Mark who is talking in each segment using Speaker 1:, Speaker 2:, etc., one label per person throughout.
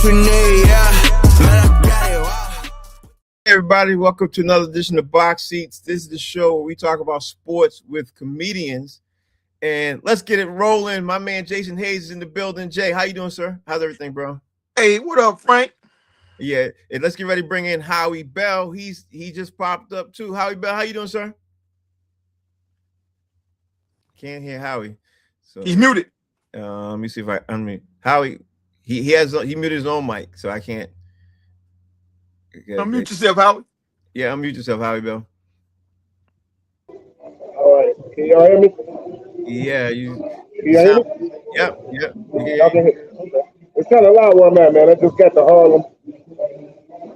Speaker 1: else we need, yeah. Man, I got it, wow.
Speaker 2: Hey everybody, welcome to another edition of Box Seats. This is the show where we talk about sports with comedians. And let's get it rolling. My man Jason Hayes is in the building. Jay, how you doing, sir? How's everything, bro?
Speaker 3: Hey, what up, Frank?
Speaker 2: Yeah, and let's get ready to bring in Howie Bell. He just popped up too. Howie Bell, how you doing, sir? Can't hear Howie. So
Speaker 3: He's muted.
Speaker 2: let me see if I unmute Howie. He muted his own mic, so I can't.
Speaker 3: Unmute yourself, Howie.
Speaker 2: Yeah, unmute yourself, Howie Bell.
Speaker 4: All right. Can y'all hear me?
Speaker 2: Yeah,
Speaker 4: Can y'all hear me?
Speaker 2: Yep.
Speaker 4: Y'all can hear. Okay. It's kind of loud where I'm at, man. I just got to Harlem.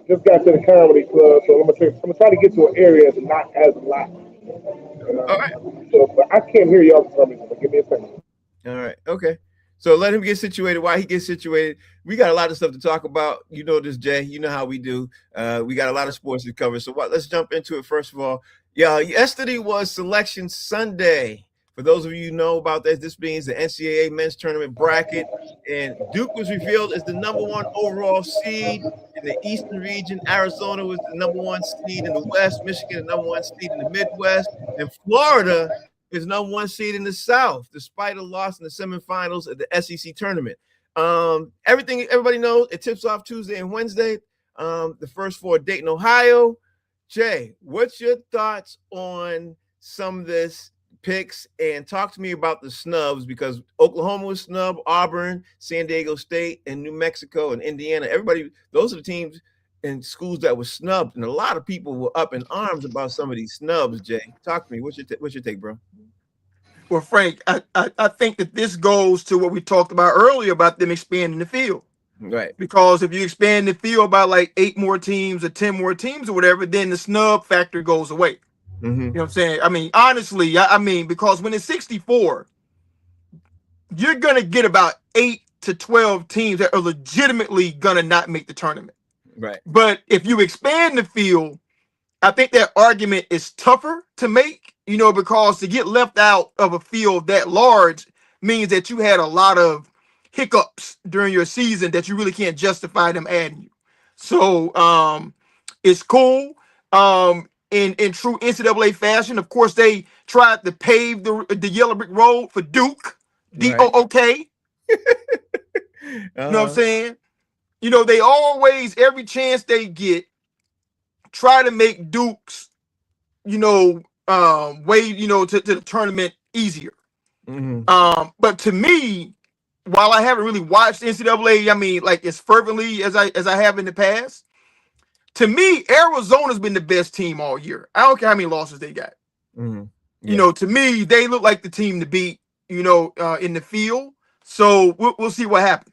Speaker 4: Just got to the comedy club, so I'm gonna try to get to an area that's not as loud.
Speaker 2: All right.
Speaker 4: So, but I can't hear y'all for some reason. But give me a second.
Speaker 2: All right. Okay. So let him get situated. While he gets situated, we got a lot of stuff to talk about. You know this, Jay. You know how we do. We got a lot of sports to cover. So let's jump into it. First of all, yesterday was Selection Sunday. For those of you who know about this means the NCAA men's tournament bracket, and Duke was revealed as the #1 overall seed in the Eastern region. Arizona was the #1 seed in the West. Michigan, the #1 seed in the Midwest, and Florida is #1 seed in the South, despite a loss in the semifinals of the SEC tournament. Everything everybody knows, it tips off Tuesday and Wednesday. The first four, Dayton, Ohio. Jay, what's your thoughts on some of this picks? And talk to me about the snubs, because Oklahoma was snubbed, Auburn, San Diego State, and New Mexico and Indiana. Everybody, those are the teams and schools that were snubbed, and a lot of people were up in arms about some of these snubs. Jay, talk to me. What's your take, bro?
Speaker 3: Well, Frank, I think that this goes to what we talked about earlier about them expanding the field.
Speaker 2: Right.
Speaker 3: Because if you expand the field by like 8 more teams or 10 more teams or whatever, then the snub factor goes away.
Speaker 2: Mm-hmm.
Speaker 3: You know what I'm saying? I mean, honestly, I mean, because when it's 64, you're going to get about 8 to 12 teams that are legitimately going to not make the tournament.
Speaker 2: Right.
Speaker 3: But if you expand the field, I think that argument is tougher to make, because to get left out of a field that large means that you had a lot of hiccups during your season that you really can't justify them adding you. So it's cool. In true NCAA fashion, of course, they tried to pave the yellow brick road for Duke. D-O-O-K. You know what I'm saying? They always, every chance they get, try to make Duke's, way, to the tournament easier.
Speaker 2: Mm-hmm.
Speaker 3: But to me, while I haven't really watched NCAA, I mean, like as fervently as I have in the past, to me, Arizona's been the best team all year. I don't care how many losses they got.
Speaker 2: Mm-hmm. Yeah.
Speaker 3: To me, they look like the team to beat, in the field. So we'll see what happens.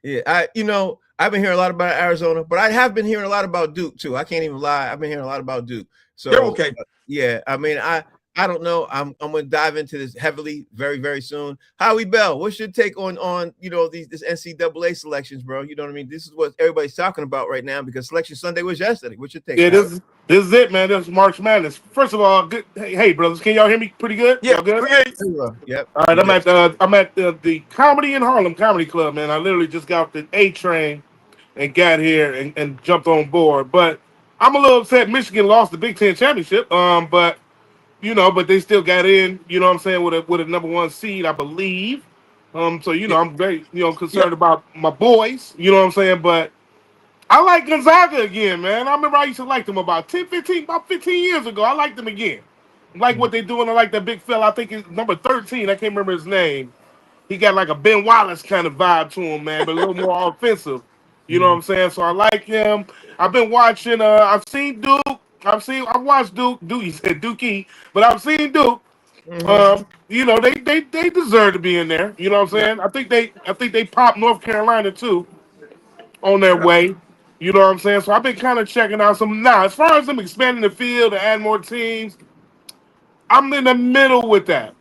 Speaker 2: Yeah, I've been hearing a lot about Arizona, but I have been hearing a lot about Duke too. I can't even lie. I've been hearing a lot about Duke. So
Speaker 3: they're okay.
Speaker 2: Yeah, I mean, I don't know. I'm going to dive into this heavily very, very soon. Howie Bell, what's your take on this NCAA selections, bro? You know what I mean? This is what everybody's talking about right now because Selection Sunday was yesterday. What's your take?
Speaker 4: Yeah, this is it, man. This is March Madness. First of all, good. Hey, brothers, can y'all hear me pretty good?
Speaker 3: Yeah,
Speaker 4: y'all good?
Speaker 2: Yep.
Speaker 4: All right, I'm at the Comedy in Harlem Comedy Club, man. I literally just got off the A train and got here and jumped on board. But I'm a little upset. Michigan lost the Big Ten championship. But they still got in. You know what I'm saying, with a #1 seed, I believe. So I'm very concerned about my boys. You know what I'm saying, but I like Gonzaga again, man. I remember I used to like them about 15 years ago. I liked them again. I like what they're doing. I like that big fella. I think it's number 13. I can't remember his name. He got like a Ben Wallace kind of vibe to him, man, but a little more offensive. You know what I'm saying? So I like him. I've been watching. I've seen Duke. I've watched Duke. He said Dookie, but I've seen Duke. They deserve to be in there. You know what I'm saying? I think they popped North Carolina too on their way. You know what I'm saying? So I've been kind of checking out some. Now, as far as them expanding the field and add more teams, I'm in the middle with that.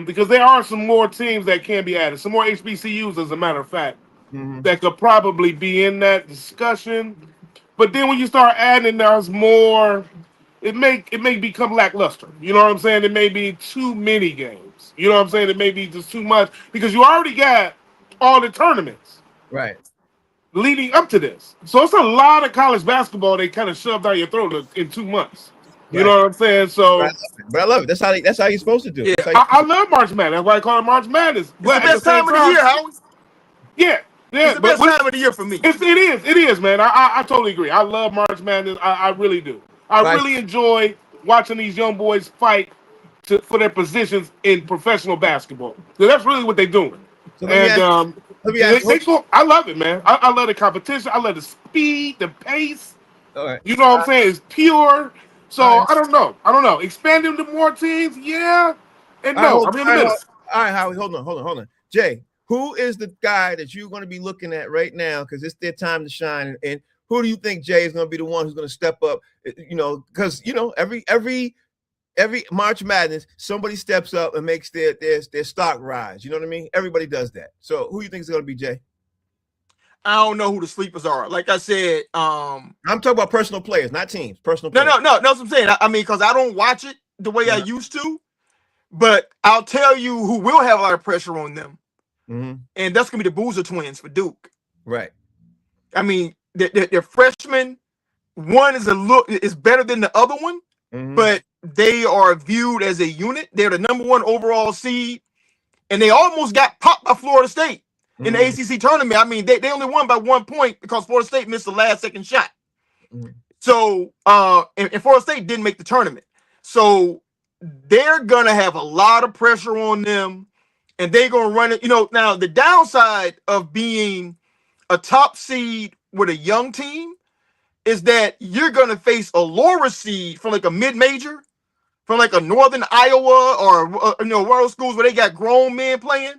Speaker 4: Because there are some more teams that can be added, some more HBCUs, as a matter of fact, that could probably be in that discussion. But then when you start adding, there's more. It may become lackluster. You know what I'm saying? It may be too many games. You know what I'm saying? It may be just too much because you already got all the tournaments.
Speaker 2: Right.
Speaker 4: leading up to this. So it's a lot of college basketball they kind of shoved down your throat in 2 months. You
Speaker 2: Right.
Speaker 4: know what I'm saying? So
Speaker 2: But I love it. That's how you're supposed to do.
Speaker 3: Yeah.
Speaker 2: That's how
Speaker 4: I love March Madness. That's why I call it March Madness.
Speaker 3: It's the
Speaker 4: But at the
Speaker 3: best
Speaker 4: same
Speaker 3: time of the
Speaker 4: time,
Speaker 3: year, Howard.
Speaker 4: yeah,
Speaker 3: It's the
Speaker 4: but
Speaker 3: best time of the year for me.
Speaker 4: it is, man. I totally agree. I love March Madness. I really do. I
Speaker 2: Right.
Speaker 4: really enjoy watching these young boys fight for their positions in professional basketball. So that's really what they're doing.
Speaker 2: So
Speaker 4: And
Speaker 2: let me ask you.
Speaker 4: I love it, man. I love the competition. I love the speed, the pace.
Speaker 2: All right.
Speaker 4: You know what I'm saying? It's pure. So
Speaker 2: All right.
Speaker 4: I don't know. Expanding to more teams, yeah, and
Speaker 2: All right,
Speaker 4: no. I'm in the middle.
Speaker 2: All right, Howie, hold on. Jay, who is the guy that you're going to be looking at right now? Because it's their time to shine. And who do you think, Jay, is going to be the one who's going to step up? You know, because every March Madness, somebody steps up and makes their stock rise. You know what I mean? Everybody does that. So who do you think is going to be, Jay?
Speaker 3: I don't know who the sleepers are. Like I said,
Speaker 2: I'm talking about personal players, not teams. Personal
Speaker 3: no,
Speaker 2: players.
Speaker 3: that's what I'm saying. I mean, because I don't watch it the way I used to, but I'll tell you who will have a lot of pressure on them, and that's gonna be the Boozer twins for Duke.
Speaker 2: Right.
Speaker 3: I mean, they're freshmen. One is better than the other one, but they are viewed as a unit. They're the #1 overall seed, and they almost got popped by Florida State in the ACC tournament. I mean, they only won by 1 point because Florida State missed the last second shot. So, and Florida State didn't make the tournament. So they're gonna have a lot of pressure on them, and they're gonna run it. You know, now the downside of being a top seed with a young team is that you're gonna face a lower seed from like a mid-major, from like a Northern Iowa or one of those schools where they got grown men playing,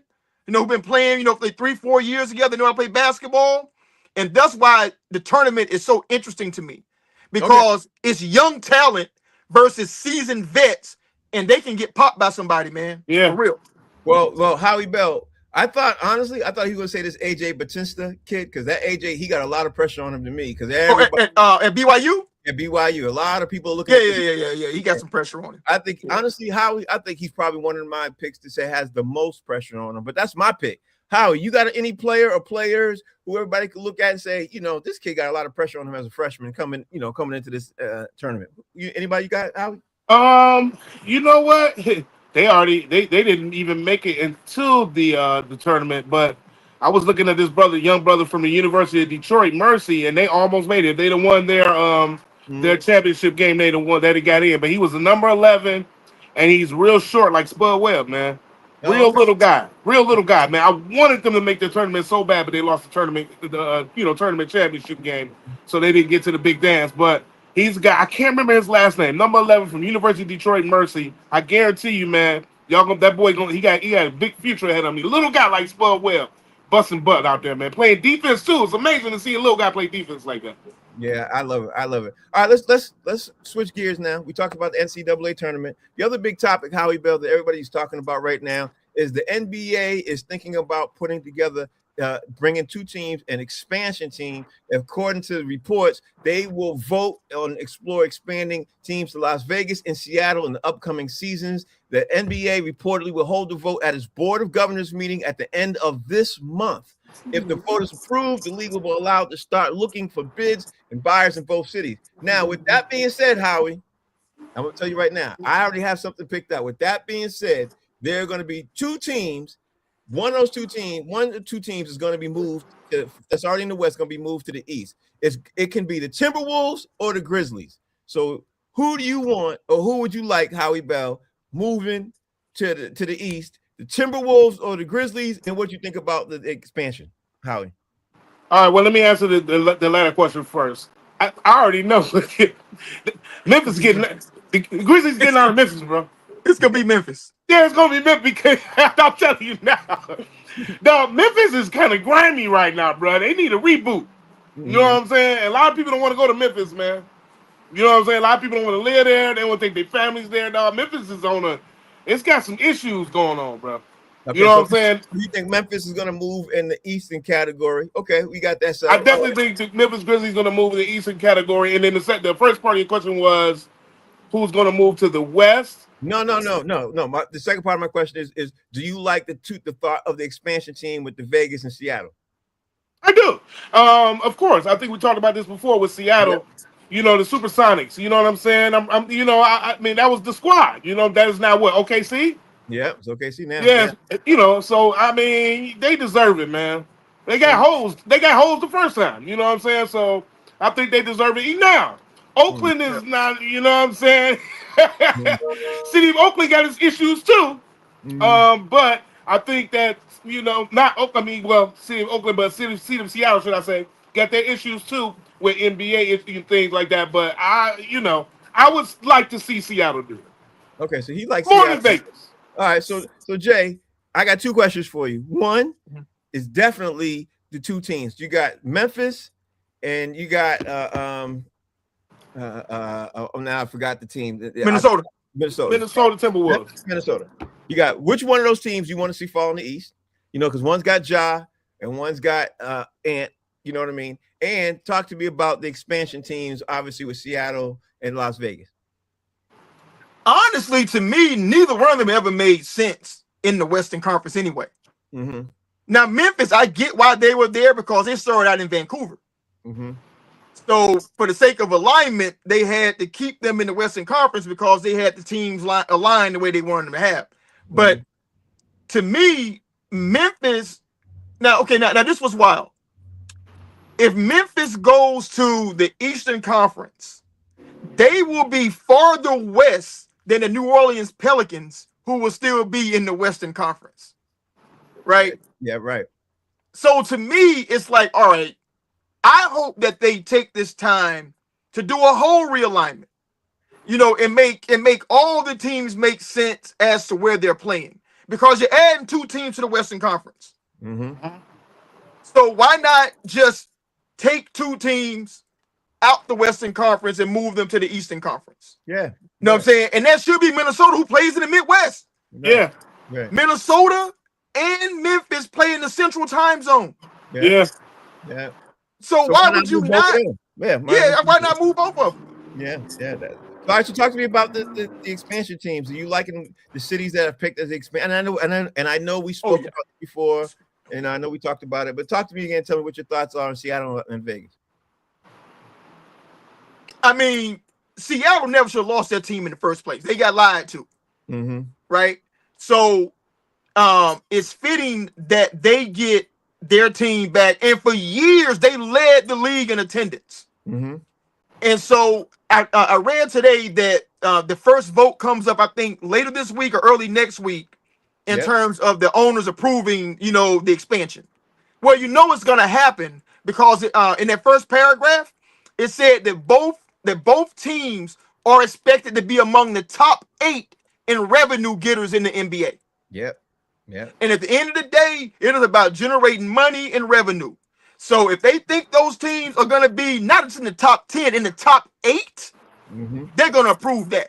Speaker 3: who've been playing, for like 3-4 years together, know how to play basketball. And that's why the tournament is so interesting to me, because it's young talent versus seasoned vets, and they can get popped by somebody, man.
Speaker 4: Yeah.
Speaker 3: For real.
Speaker 2: Well, Howie Bell, I thought he was going to say this AJ Batista kid, because that AJ, he got a lot of pressure on him to me, because
Speaker 3: at BYU?
Speaker 2: At BYU, a lot of people are looking.
Speaker 3: Yeah. He got some pressure on him.
Speaker 2: I think honestly, Howie, I think he's probably one of my picks to say has the most pressure on him. But that's my pick. Howie, you got any player or players who everybody could look at and say, this kid got a lot of pressure on him as a freshman coming into this tournament? Anybody you got, Howie?
Speaker 4: You know what? They didn't even make it until the tournament, but I was looking at this young brother from the University of Detroit, Mercy, and they almost made it. They done won their championship game. They the one that he got in, but he was the number 11, and he's real short, like Spud Webb, man. Little guy, man. I wanted them to make the tournament so bad, but they lost the tournament, tournament championship game, so they didn't get to the big dance. But he's a guy, I can't remember his last name, number 11 from University of Detroit, Mercy. I guarantee you, man, that boy he got a big future ahead of me. Little guy like Spud Webb, busting butt out there, man, playing defense too. It's amazing to see a little guy play defense like that.
Speaker 2: Yeah, I love it. All right, let's switch gears now. We talked about the NCAA tournament. The other big topic, Howie Bell, that everybody's talking about right now is the NBA is thinking about putting together, bringing two teams, an expansion team. According to the reports, they will vote on expanding teams to Las Vegas and Seattle in the upcoming seasons. The NBA reportedly will hold the vote at its Board of Governors meeting at the end of this month. If the vote is approved, the league will be allowed to start looking for bids and buyers in both cities. Now, with that being said, Howie, I'm going to tell you right now, I already have something picked out. With that being said, there are going to be two teams. One of two teams is going to be moved that's already in the West, going to be moved to the East. It can be the Timberwolves or the Grizzlies. So who do you want, or who would you like, Howie Bell, moving to the East? The Timberwolves or the Grizzlies, and what you think about the expansion, Howie?
Speaker 4: All right, well, let me answer the latter question first. I already know. Memphis the Grizzlies getting out of Memphis, bro.
Speaker 3: It's gonna be Memphis.
Speaker 4: Yeah, it's gonna be Memphis, because I'm telling you now. No, Memphis is kind of grimy right now, bro. They need a reboot. You know what I'm saying? A lot of people don't want to go to Memphis, man. You know what I'm saying? A lot of people don't want to live there. They want to take their families there. Dog. Memphis is it's got some issues going on, bro.
Speaker 2: Okay,
Speaker 4: you know what I'm saying?
Speaker 2: You think Memphis is going to move in the Eastern category? Okay, we got that side.
Speaker 4: I definitely think the Memphis Grizzlies is going to move in the Eastern category. And then the first part of your question was, who's going to move to the West?
Speaker 2: No. The second part of my question is do you like the thought of the expansion team with the Vegas and Seattle?
Speaker 4: I do. Of course. I think we talked about this before with Seattle.
Speaker 2: Yep.
Speaker 4: You know, the Supersonics. You know what I'm saying? I mean, that was the squad. You know, that is now what, OKC?
Speaker 2: Yep. It's OKC now.
Speaker 4: Yes.
Speaker 2: Yeah.
Speaker 4: You know, so I mean, they deserve it, man. They got holes. They got holes the first time. You know what I'm saying? So I think they deserve it. Now,
Speaker 2: Mm,
Speaker 4: Oakland is not. You know what I'm saying?
Speaker 2: mm,
Speaker 4: City of Oakland got its issues too.
Speaker 2: mm.
Speaker 4: But I think that not Oakland. I mean, well, City of Oakland, but City of Seattle, should I say, got their issues too with NBA issues and things like that. But I would like to see Seattle do it
Speaker 2: Okay, so he likes
Speaker 4: more than
Speaker 2: Seattle.
Speaker 4: Vegas.
Speaker 2: All right, so Jay, I got two questions for you. One is definitely the two teams. You got Memphis, and you got now I forgot the team.
Speaker 3: Minnesota.
Speaker 4: Minnesota Timberwolves.
Speaker 2: Minnesota. You got which one of those teams you want to see fall in the East? You know, because one's got Ja and one's got Ant. You know what I mean? And talk to me about the expansion teams, obviously with Seattle and Las Vegas.
Speaker 3: Honestly, to me, neither one of them ever made sense in the Western Conference anyway.
Speaker 2: Mm-hmm.
Speaker 3: Now, Memphis, I get why they were there because they started out in Vancouver.
Speaker 2: Mm-hmm.
Speaker 3: So, for the sake of alignment, they had to keep them in the Western Conference because they had the teams aligned the way they wanted them to have. But to me, Memphis, now this was wild. If Memphis goes to the Eastern Conference, they will be farther west than the New Orleans Pelicans, who will still be in the Western Conference. Right?
Speaker 2: Yeah, right.
Speaker 3: So to me, it's like, all right, I hope that they take this time to do a whole realignment, and make all the teams make sense as to where they're playing. Because you're adding two teams to the Western Conference.
Speaker 2: Mm-hmm.
Speaker 3: So why not just take two teams out the Western Conference and move them to the Eastern Conference?
Speaker 2: Yeah.
Speaker 3: You know what I'm saying? And that should be Minnesota, who plays in the Midwest.
Speaker 4: Yeah.
Speaker 2: Right.
Speaker 3: Minnesota and Memphis play in the Central Time Zone.
Speaker 2: Yeah.
Speaker 3: So why would you
Speaker 2: move
Speaker 3: not?
Speaker 2: both of them?
Speaker 3: Why not move both of them?
Speaker 2: Yeah. All right, so talk to me about the expansion teams. Are you liking the cities that have picked as expand? And I know we spoke about it before, and I know we talked about it, but talk to me again. Tell me what your thoughts are on Seattle and Vegas.
Speaker 3: I mean, Seattle never should have lost their team in the first place. They got lied to, right? So, it's fitting that they get their team back, and for years they led the league in attendance. And so I read today that the first vote comes up, I think, later this week or early next week, in terms of the owners approving, the expansion. Well, it's going to happen because in that first paragraph, it said that both teams are expected to be among the top 8 in revenue getters in the NBA.
Speaker 2: Yeah.
Speaker 3: And at the end of the day, it is about generating money and revenue. So if they think those teams are going to be not just in the top 10, in the top 8, they're going to approve that.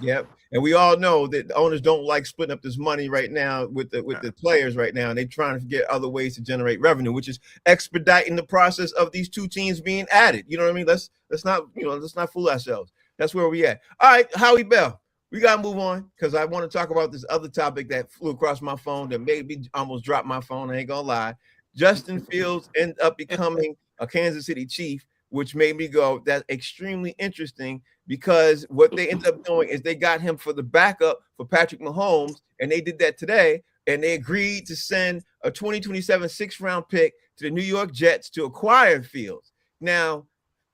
Speaker 2: Yep. And we all know that the owners don't like splitting up this money right now with the players right now. And they're trying to get other ways to generate revenue, which is expediting the process of these two teams being added. You know what I mean? Let's not fool ourselves. That's where we at. All right, Howie Bell. We got to move on because I want to talk about this other topic that flew across my phone that made me almost drop my phone. I ain't going to lie. Justin Fields ended up becoming a Kansas City Chief, which made me go, that's extremely interesting because what they ended up doing is they got him for the backup for Patrick Mahomes, and they did that today, and they agreed to send a 2027 6th-round pick to the New York Jets to acquire Fields. Now,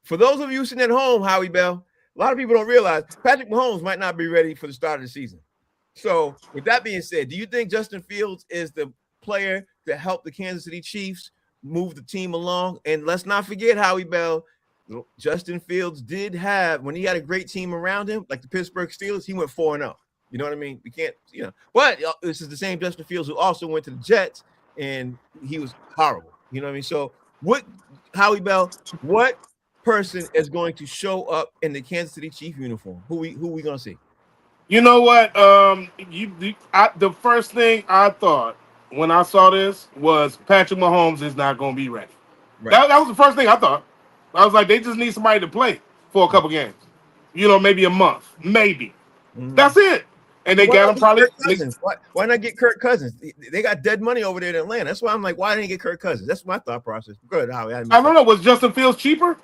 Speaker 2: for those of you sitting at home, Howie Bell, a lot of people don't realize Patrick Mahomes might not be ready for the start of the season. So with that being said, do you think Justin Fields is the player to help the Kansas City Chiefs move the team along? And let's not forget, Howie Bell, Justin Fields did have, when he had a great team around him, like the Pittsburgh Steelers, he went 4-0. You know what I mean? We can't, but this is the same Justin Fields who also went to the Jets and he was horrible. You know what I mean? So Howie Bell, what person is going to show up in the Kansas City Chief uniform? Who we going to see?
Speaker 4: You know what? The first thing I thought when I saw this was Patrick Mahomes is not going to be ready. Right. That was the first thing I thought. I was like, they just need somebody to play for a couple games. Maybe a month. Maybe. That's it. And they
Speaker 2: Why
Speaker 4: got
Speaker 2: not
Speaker 4: him
Speaker 2: get
Speaker 4: probably.
Speaker 2: Kirk Cousins? Why not get Kirk Cousins? They got dead money over there in Atlanta. That's why I'm like, why didn't they get Kirk Cousins? That's my thought process. Good, Howie.
Speaker 4: I don't know. Was Justin Fields cheaper?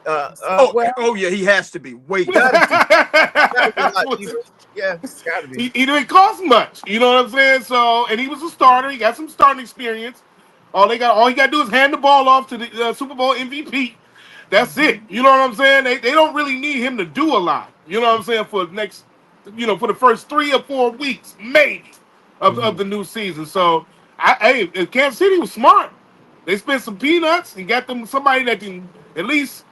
Speaker 2: Well,
Speaker 3: Yeah, he has to be. Wait.
Speaker 2: gotta be, gotta be a lot cheaper. Yeah, gotta be.
Speaker 4: He didn't cost much. You know what I'm saying? So, and he was a starter. He got some starting experience. All he got to do is hand the ball off to the Super Bowl MVP. That's it. You know what I'm saying? They don't really need him to do a lot. You know what I'm saying? For the next, for the first 3 or 4 weeks, maybe of the new season. So, Kansas City was smart. They spent some peanuts and got them somebody that can at least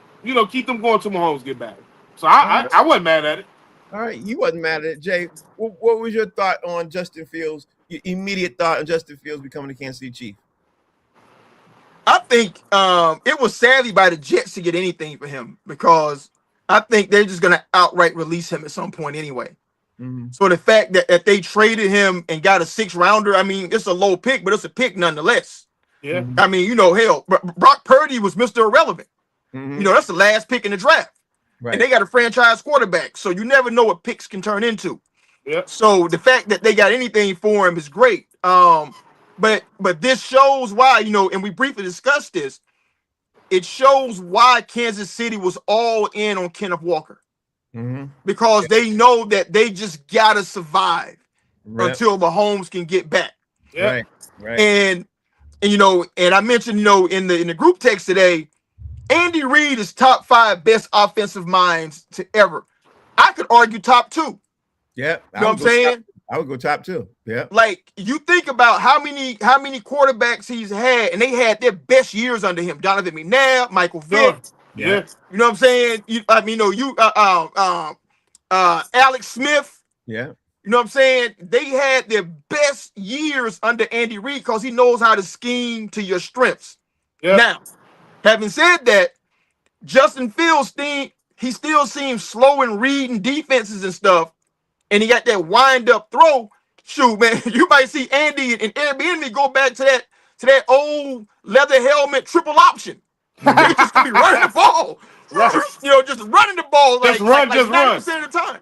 Speaker 4: keep them going till Mahomes get back. So I wasn't mad at it.
Speaker 2: All right, you wasn't mad at it, Jay. What was your thought on Justin Fields? Your immediate thought on Justin Fields becoming the Kansas City Chief?
Speaker 3: I think it was savvy by the Jets to get anything for him because I think they're just going to outright release him at some point anyway.
Speaker 2: Mm-hmm.
Speaker 3: So the fact that they traded him and got a 6th rounder, I mean, it's a low pick, but it's a pick nonetheless.
Speaker 4: Yeah.
Speaker 3: I mean, hell, Brock Purdy was Mr. Irrelevant.
Speaker 2: Mm-hmm.
Speaker 3: That's the last pick in the draft.
Speaker 2: Right.
Speaker 3: And they got a franchise quarterback. So you never know what picks can turn into.
Speaker 4: Yeah.
Speaker 3: So the fact that they got anything for him is great. But this shows why, and we briefly discussed this. It shows why Kansas City was all in on Kenneth Walker.
Speaker 2: Mm-hmm.
Speaker 3: Because they know that they just gotta survive until Mahomes can get back.
Speaker 4: Yeah.
Speaker 2: Right.
Speaker 3: And I mentioned, in the group text today, Andy Reid is top 5 best offensive minds to ever. I could argue top 2.
Speaker 2: Yeah.
Speaker 3: You know what I'm saying?
Speaker 2: I would go top 2. Yeah.
Speaker 3: Like, you think about how many quarterbacks he's had, and they had their best years under him. Donovan McNabb, Michael Vick.
Speaker 4: Yeah.
Speaker 3: You know what I'm saying? Alex Smith.
Speaker 2: Yeah.
Speaker 3: You know what I'm saying? They had their best years under Andy Reid because he knows how to scheme to your strengths.
Speaker 4: Yeah.
Speaker 3: Now, having said that, Justin Fields, he still seems slow in reading defenses and stuff, and he got that wind-up throw. Shoot, man, you might see Andy and Airbnb go back to that old leather helmet triple option. They just be running the ball.
Speaker 4: Right.
Speaker 3: Just running the ball
Speaker 4: Just run.
Speaker 3: 90% of the time.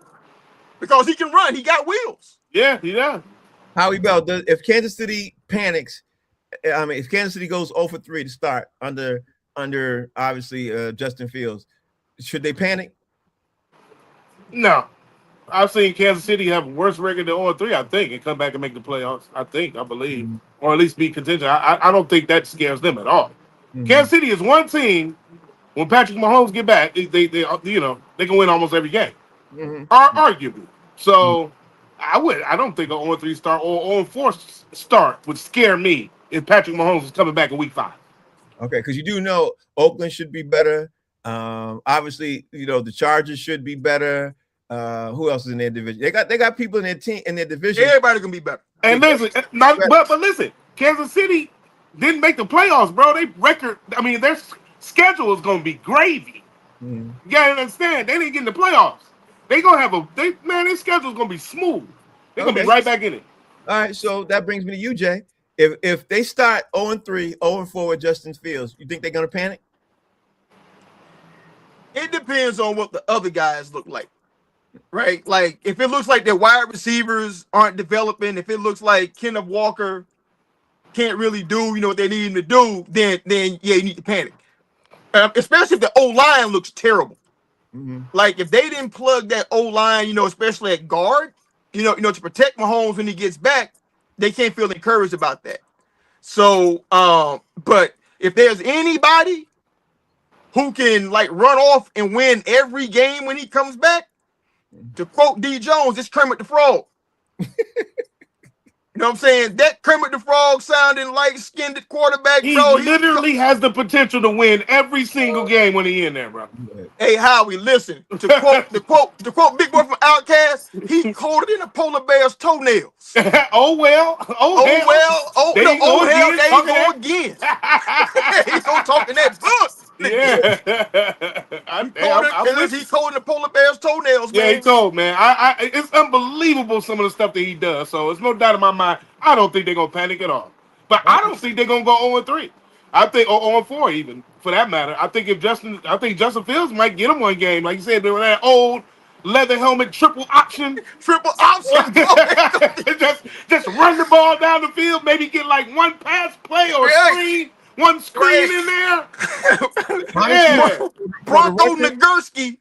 Speaker 3: Because he can run. He got wheels.
Speaker 4: Yeah, he does.
Speaker 2: Howie Bell, if Kansas City panics, if Kansas City goes 0 for 3 to start under obviously Justin Fields, should they panic?
Speaker 4: No. I've seen Kansas City have a worse record than 0-3, I think, and come back and make the playoffs. I believe. Or at least be contingent. I don't think that scares them at all. Mm-hmm. Kansas City is one team. When Patrick Mahomes get back, they can win almost every game.
Speaker 2: Mm-hmm.
Speaker 4: Arguably. So I don't think an 0-3 start or 0-4 start would scare me if Patrick Mahomes is coming back in week 5.
Speaker 2: Okay, because you do know Oakland should be better. Obviously, the Chargers should be better. Who else is in their division? They got people in their team in their division.
Speaker 3: Everybody can be better.
Speaker 4: And listen, but listen, Kansas City didn't make the playoffs, bro. Their schedule is gonna be gravy. Mm-hmm. You gotta understand, they didn't get in the playoffs. They gonna have their schedule's gonna be smooth. They're gonna be right back in it.
Speaker 2: All right, so that brings me to you, Jay. If they start 0-3, 0-4 with Justin Fields, you think they're gonna panic?
Speaker 3: It depends on what the other guys look like. Right? Like, if it looks like their wide receivers aren't developing, if it looks like Kenneth Walker can't really do, what they need him to do, then yeah, you need to panic. Especially if the O-line looks terrible. Mm-hmm. Like, if they didn't plug that O-line, especially at guard, to protect Mahomes when he gets back, they can't feel encouraged about that. So, but if there's anybody who can, run off and win every game when he comes back, to quote D. Jones, it's Kermit the Frog. You know what I'm saying? That Kermit the Frog sounding light-skinned quarterback, bro.
Speaker 4: He literally has the potential to win every single game when he in there, bro.
Speaker 3: Hey, Howie, listen. To quote Big Boy from Outkast, he colder than a polar bear's toenails.
Speaker 4: Oh well.
Speaker 3: There you go again. He's gonna talk in that book.
Speaker 4: Yeah.
Speaker 3: He colder than a polar bear's toenails, man.
Speaker 4: Yeah, he told, man. It's unbelievable some of the stuff that he does. So it's no doubt in my mind. I don't think they're gonna panic at all. But I don't think they're gonna go 0-3. I think 0-4 even, for that matter. I think Justin Fields might get him one game. Like you said, they're that old. leather helmet, triple option.
Speaker 3: Triple option.
Speaker 4: just run the ball down the field. Maybe get like one pass play or
Speaker 3: Right.
Speaker 4: one screen
Speaker 3: Right.
Speaker 4: in there.
Speaker 2: Honestly,
Speaker 4: Yeah.
Speaker 2: for the
Speaker 3: Bronco
Speaker 2: record,
Speaker 3: Nagurski.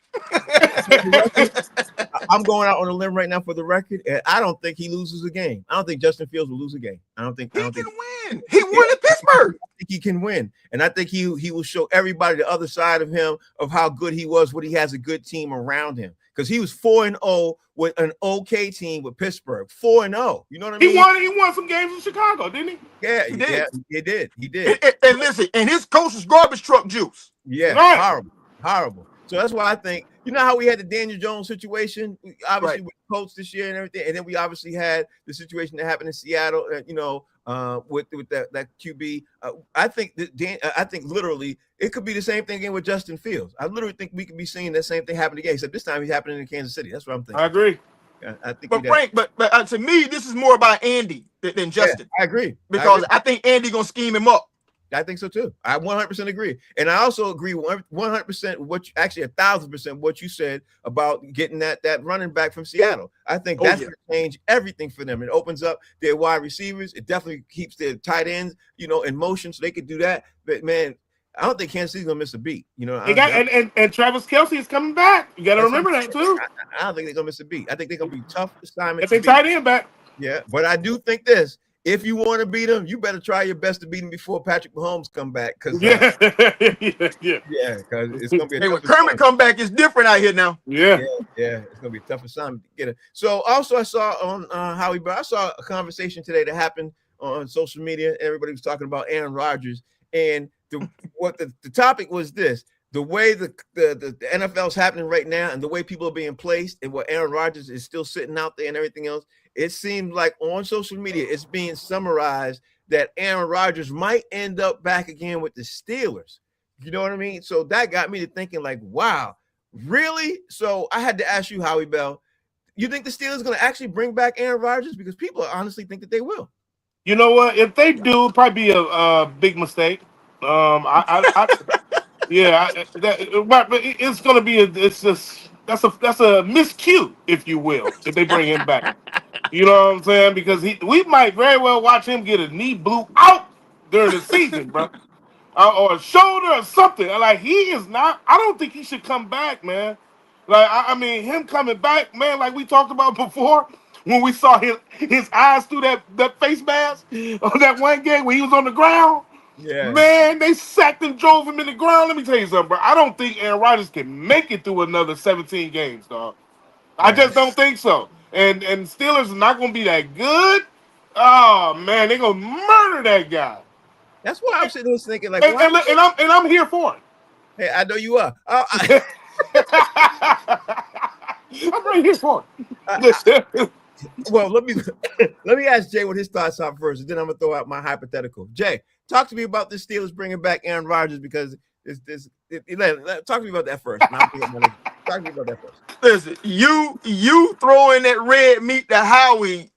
Speaker 2: I'm going out on a limb right now for the record, and I don't think he loses a game. I don't think Justin Fields will lose a game. I don't think
Speaker 3: He can win. He won in Pittsburgh.
Speaker 2: I think he can win, and I think he will show everybody the other side of him of how good he was when he has a good team around him. Because he was 4-0 with an okay team with Pittsburgh. 4-0. You know what I mean?
Speaker 4: He won some games in Chicago, didn't he?
Speaker 2: Yeah,
Speaker 3: He did.
Speaker 2: He did.
Speaker 3: And listen, and his coach was garbage truck juice.
Speaker 2: Yeah,
Speaker 4: Right.
Speaker 2: horrible. So that's why I think, you know how we had the Daniel Jones situation, obviously
Speaker 3: Right.
Speaker 2: with Colts this year and everything, and then we obviously had the situation that happened in Seattle, with that QB. I think I think literally it could be the same thing again with Justin Fields. I literally think we could be seeing that same thing happen again, except this time he's happening in Kansas City. That's what I'm thinking.
Speaker 4: I agree.
Speaker 2: I think.
Speaker 3: But Frank, but to me, this is more about Andy than Justin.
Speaker 2: I agree
Speaker 3: Because I think Andy gonna scheme him up.
Speaker 2: I think so too. I 100% agree, and I also agree 100% with what actually 1,000% what you said about getting that running back from Seattle. I think that's going to change everything for them. It opens up their wide receivers. It definitely keeps their tight ends, in motion, so they could do that. But man, I don't think Kansas City's gonna miss a beat.
Speaker 4: And Travis Kelce is coming back. You got to remember that too.
Speaker 2: I don't think they're gonna miss a beat. I think they're gonna be tough assignments.
Speaker 4: If they tight end back.
Speaker 2: Yeah, but I do think this. If you want to beat them, you better try your best to beat them before Patrick Mahomes come back. Because because it's gonna be.
Speaker 3: Hey, when Kermit come back, it's different out here now.
Speaker 2: Yeah, it's gonna be a tough assignment to get it. So also, I saw on Howie, but I saw a conversation today that happened on social media. Everybody was talking about Aaron Rodgers, and the topic was this: the way the NFL is happening right now, and the way people are being placed, and what Aaron Rodgers is still sitting out there, and everything else. It seems like on social media, it's being summarized that Aaron Rodgers might end up back again with the Steelers. You know what I mean? So that got me to thinking like, wow, really? So I had to ask you, Howie Bell, you think the Steelers are going to actually bring back Aaron Rodgers? Because people honestly think that they will.
Speaker 4: You know what? If they do, it'll probably be a big mistake. But it's going to be that's a miscue, if you will, if they bring him back. You know what I'm saying? Because we might very well watch him get a knee blew out during the season, bro, or a shoulder or something. Like he is not. I don't think he should come back, man. Like I mean, him coming back, man. Like we talked about before, when we saw his eyes through that face mask on that one game when he was on the ground.
Speaker 2: Yeah,
Speaker 4: man, they sacked and drove him in the ground. Let me tell you something, bro. I don't think Aaron Rodgers can make it through another 17 games, dog. I just don't think so. And Steelers are not going to be that good. Oh man, they're going to murder that guy.
Speaker 2: That's why I'm sitting there thinking like,
Speaker 4: and I'm here for it.
Speaker 2: Hey, I know you are.
Speaker 4: I'm right here for it.
Speaker 2: Well, let me ask Jay what his thoughts are first, and then I'm gonna throw out my hypothetical. Jay, talk to me about the Steelers bringing back Aaron Rodgers because talk to me about that first. Talk to me about that first.
Speaker 3: Listen, you throwing that red meat to Howie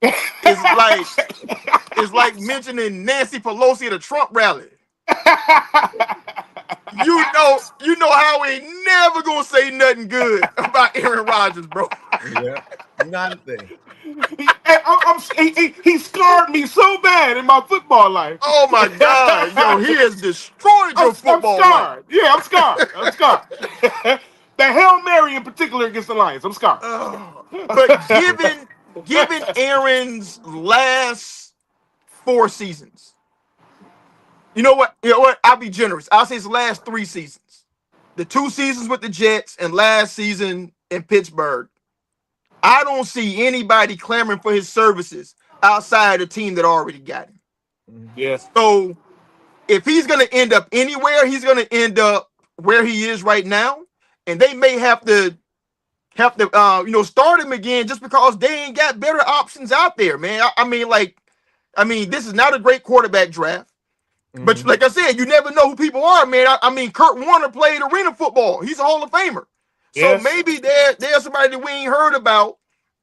Speaker 3: is like mentioning Nancy Pelosi at a Trump rally. You know Howie ain't never gonna say nothing good about Aaron Rodgers, bro.
Speaker 2: Yeah, not a thing.
Speaker 4: He scarred me so bad in my football life.
Speaker 3: Oh my God, yo, he has destroyed your football life.
Speaker 4: Yeah, I'm scarred. The Hail Mary in particular against the Lions, I'm scarred.
Speaker 3: But given Aaron's last 4 seasons, you know what? I'll be generous. I'll say his last 3 seasons. The 2 seasons with the Jets and last season in Pittsburgh. I don't see anybody clamoring for his services outside the team that already got him.
Speaker 4: Yes.
Speaker 3: So if he's going to end up anywhere, he's going to end up where he is right now. And they may have to start him again just because they ain't got better options out there, man. I mean, this is not a great quarterback draft. Mm-hmm. But like I said, you never know who people are, man. I mean, Kurt Warner played arena football. He's a Hall of Famer.
Speaker 4: Yes.
Speaker 3: So maybe there's somebody that we ain't heard about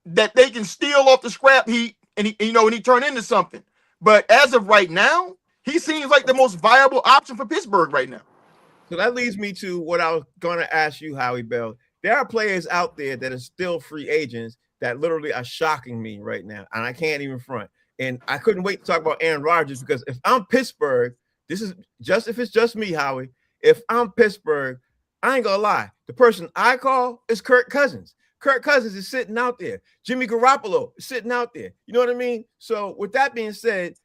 Speaker 3: that they can steal off the scrap heap and he turn into something. But as of right now, he seems like the most viable option for Pittsburgh right now.
Speaker 2: So that leads me to what I was going to ask you, Howie Bell. there are players out there that are still free agents that literally are shocking me right now, and I can't even front. And I couldn't wait to talk about Aaron Rodgers because if I'm Pittsburgh, this is just if it's just me, Howie. If I'm Pittsburgh, I ain't gonna lie. The person I call is Kirk Cousins. Kirk Cousins is sitting out there. Jimmy Garoppolo is sitting out there. You know what I mean? So with that being said,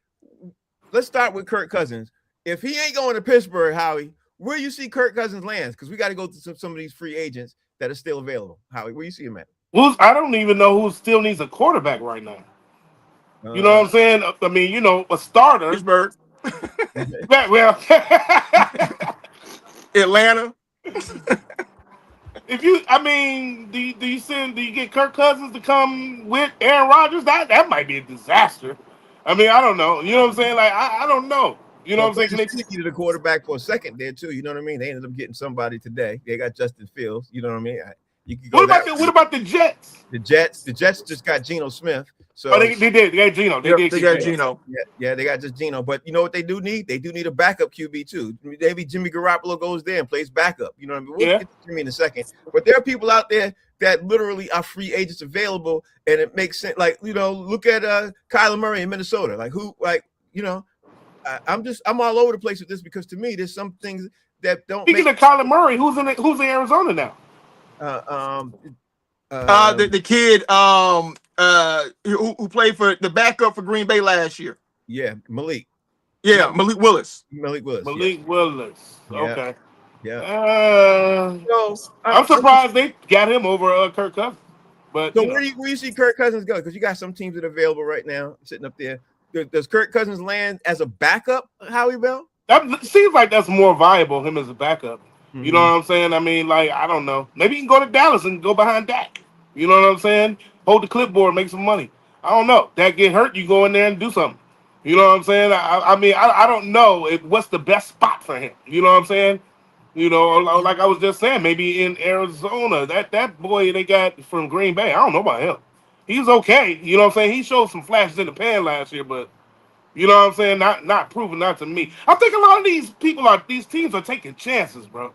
Speaker 2: let's start with Kirk Cousins. If he ain't going to Pittsburgh, Howie, where you see Kirk Cousins lands? Because we got to go to some of these free agents that are still available. Howie, where you see him at?
Speaker 4: I don't even know who still needs a quarterback right now. You know what I'm saying? I mean, you know, a starter.
Speaker 3: Pittsburgh,
Speaker 4: Well,
Speaker 3: Atlanta.
Speaker 4: if you, I mean, do you get Kirk Cousins to come with Aaron Rodgers? That might be a disaster. I mean, I don't know. You know what I'm saying? Like, I don't know. You know what I'm saying?
Speaker 2: They needed a quarterback for a second there too. You know what I mean? They ended up getting somebody today. They got Justin Fields. You know what I mean? You could go
Speaker 4: what about the Jets?
Speaker 2: The Jets just got Geno Smith. So
Speaker 4: they did. They got Geno. They got
Speaker 3: Geno.
Speaker 2: Yeah, they got just Geno. But you know what they do need? They do need a backup QB too. Maybe Jimmy Garoppolo goes there and plays backup. You know what I mean? We'll get to Jimmy in a second. But there are people out there that literally are free agents available, and it makes sense. Like, you know, look at Kyler Murray in Minnesota. Like I'm all over the place with this because to me, there's some things that don't.
Speaker 4: Speaking of Kyler Murray, who's in Arizona now?
Speaker 3: The kid who played for the backup for Green Bay last year.
Speaker 2: Yeah, Malik.
Speaker 3: Yeah, Malik Willis.
Speaker 2: Malik Willis.
Speaker 4: Okay.
Speaker 2: Yeah.
Speaker 4: I'm surprised they got him over Kirk Cousins. But
Speaker 2: so where do you see Kirk Cousins go? Because you got some teams that are available right now sitting up there. Does Kirk Cousins land as a backup, Howie Bell?
Speaker 4: That seems like that's more viable, him as a backup. Mm-hmm. You know what I'm saying? I mean, like, I don't know. Maybe you can go to Dallas and go behind Dak. You know what I'm saying? Hold the clipboard, make some money. I don't know. Dak get hurt, you go in there and do something. You know what I'm saying? I mean, I don't know what's the best spot for him. You know what I'm saying? You know, like I was just saying, maybe in Arizona, that boy they got from Green Bay, I don't know about him. He's okay. You know what I'm saying? He showed some flashes in the pan last year, but you know what I'm saying? Not proven, not to me. I think a lot of these teams are taking chances, bro.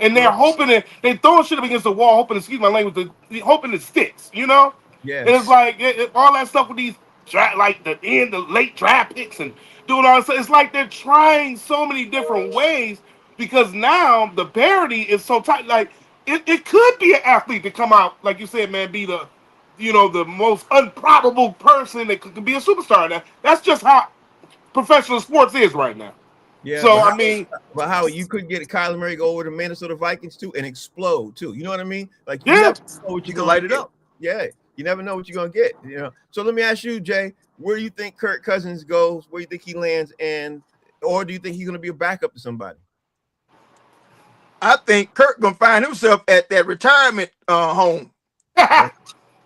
Speaker 4: And they're hoping that they throwing shit up against the wall, hoping, excuse my language, hoping it sticks, you know?
Speaker 2: Yeah.
Speaker 4: And it's like all that stuff with these the late draft picks and doing all this. It's like they're trying so many different ways because now the parity is so tight. Like it could be an athlete to come out, like you said, man, be the most improbable person that could be a superstar. That's just how professional sports is right now.
Speaker 2: Yeah.
Speaker 4: So I mean,
Speaker 2: but how you could get Kyler Murray go over to Minnesota Vikings too and explode too. You know what I mean? Like you never know what you're gonna
Speaker 3: light it up.
Speaker 2: Yeah, you never know what you're gonna get. You know. So let me ask you, Jay, where do you think Kirk Cousins goes? Where do you think he lands? Or do you think he's gonna be a backup to somebody?
Speaker 3: I think Kirk gonna find himself at that retirement home.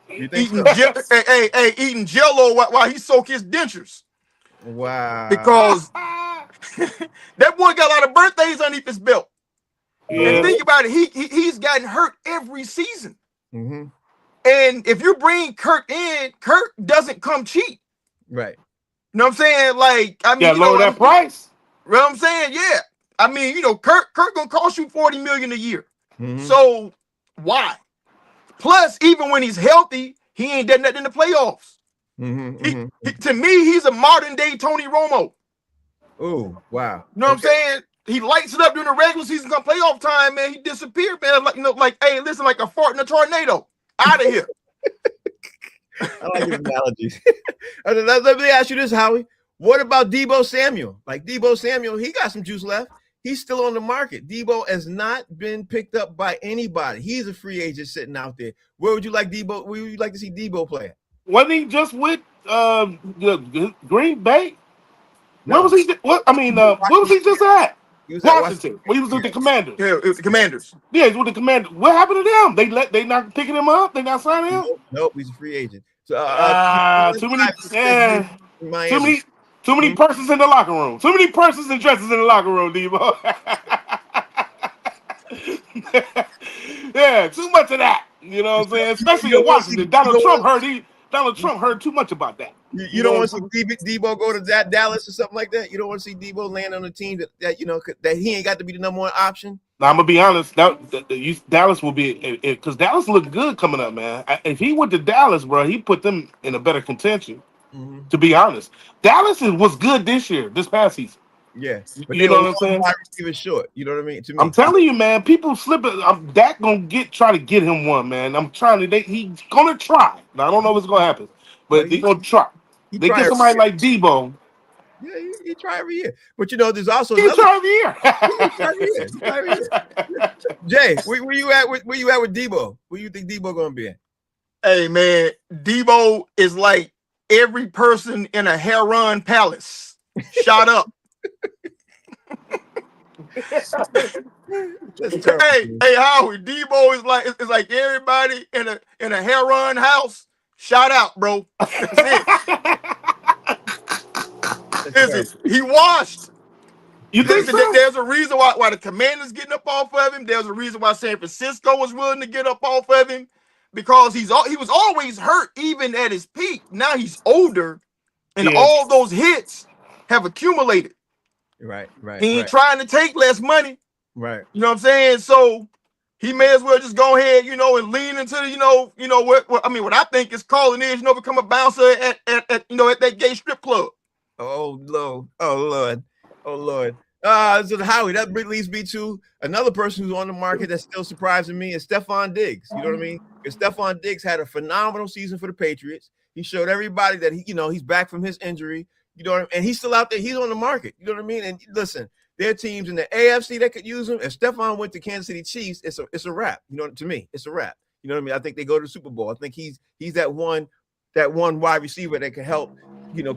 Speaker 2: You think
Speaker 3: eating Jello while he soak his dentures.
Speaker 2: Wow.
Speaker 3: Because that boy got a lot of birthdays underneath his belt. Yeah. And think about it, he's gotten hurt every season.
Speaker 2: Mm-hmm.
Speaker 3: And if you bring Kirk in, Kirk doesn't come cheap.
Speaker 2: Right.
Speaker 3: You know what I'm saying? Like, I mean,
Speaker 4: lower that price.
Speaker 3: You know what I'm saying? Yeah. I mean, Kirk gonna cost you $40 million a year.
Speaker 2: Mm-hmm.
Speaker 3: So why? Plus, even when he's healthy, he ain't done nothing in the playoffs.
Speaker 2: Mm-hmm.
Speaker 3: To me, he's a modern day Tony Romo.
Speaker 2: Oh, wow.
Speaker 3: You know what I'm saying? He lights it up during the regular season, come playoff time, man. He disappeared, man. Like, hey, listen, like a fart in a tornado. Out of here.
Speaker 2: I like his analogies. Let me ask you this, Howie. What about Deebo Samuel? Like Deebo Samuel, he got some juice left. He's still on the market. Deebo has not been picked up by anybody. He's a free agent sitting out there. Where would you like Deebo? Where would you like to see Deebo play?
Speaker 4: Wasn't he just with Green Bay? No. Where was he? Where was he just at?
Speaker 2: He was
Speaker 4: Washington. He was with the Commanders.
Speaker 3: Yeah, it was the Commanders.
Speaker 4: Yeah, he's with the Commanders. What happened to them? They not picking him up? They not signing him?
Speaker 2: Nope, he's a free agent. So
Speaker 4: too many persons in the locker room. Too many persons and dresses in the locker room, Deebo. Yeah, too much of that. You know what I'm saying? Especially in Washington. Donald Trump heard too much about that.
Speaker 2: You don't want to see Deebo go to that Dallas or something like that? You don't want to see Deebo land on a team that he ain't got to be the number one option?
Speaker 4: Now, I'm gonna be honest. Dallas will be because Dallas looked good coming up, man. If he went to Dallas, bro, he put them in a better contention.
Speaker 2: Mhm.
Speaker 4: To be honest, Dallas was good this past season.
Speaker 2: Yeah, but
Speaker 4: You
Speaker 2: they
Speaker 4: know
Speaker 2: were
Speaker 4: what I'm
Speaker 2: one
Speaker 4: saying?
Speaker 2: wide receiver short. You know what I mean? To
Speaker 4: I'm
Speaker 2: me,
Speaker 4: telling you, man. People slipping. Dak gonna try to get him one, man. I'm trying to. He's gonna try. Now, I don't know what's gonna happen,
Speaker 2: well,
Speaker 4: but they're gonna try.
Speaker 2: he
Speaker 4: They
Speaker 2: try
Speaker 4: get
Speaker 2: every
Speaker 4: somebody
Speaker 2: year.
Speaker 4: like Debo.
Speaker 2: Yeah, he try every year. But there's also
Speaker 4: He
Speaker 2: another.
Speaker 4: try every year.
Speaker 2: He try every year. He try every year. Jay, where you at with Debo? Where you think Debo gonna be at?
Speaker 3: Hey man, Debo is like every person in a Heron palace. Shot up.
Speaker 2: That's terrible.
Speaker 3: Hey, Howard, Debo is like it's like everybody in a Heron house. Shout out, bro. That's it.
Speaker 2: That's
Speaker 3: Listen,
Speaker 2: terrible.
Speaker 3: he washed.
Speaker 4: You think
Speaker 3: Listen,
Speaker 4: so?
Speaker 3: there's a reason why the Commanders getting up off of him. There's a reason why San Francisco was willing to get up off of him because he was always hurt even at his peak. Now he's older, and
Speaker 4: Yeah.
Speaker 3: all those hits have accumulated.
Speaker 2: Right,
Speaker 3: He ain't trying to take less money.
Speaker 2: right.
Speaker 3: You know what I'm saying? So he may as well just go ahead, and lean into the, what I think is calling is, become a bouncer at that gay strip club.
Speaker 2: Oh Lord, oh Lord, oh Lord. So Howie, that leads me to another person who's on the market that's still surprising me is Stephon Diggs. You know what I mean? Because Stephon Diggs had a phenomenal season for the Patriots. He showed everybody that he's back from his injury. You know what I mean? And he's still out there. He's on the market. You know what I mean? And listen, there are teams in the AFC that could use him. If Stephon went to Kansas City Chiefs, it's a wrap. To me, it's a wrap. You know what I mean? I think they go to the Super Bowl. I think he's that one wide receiver that can help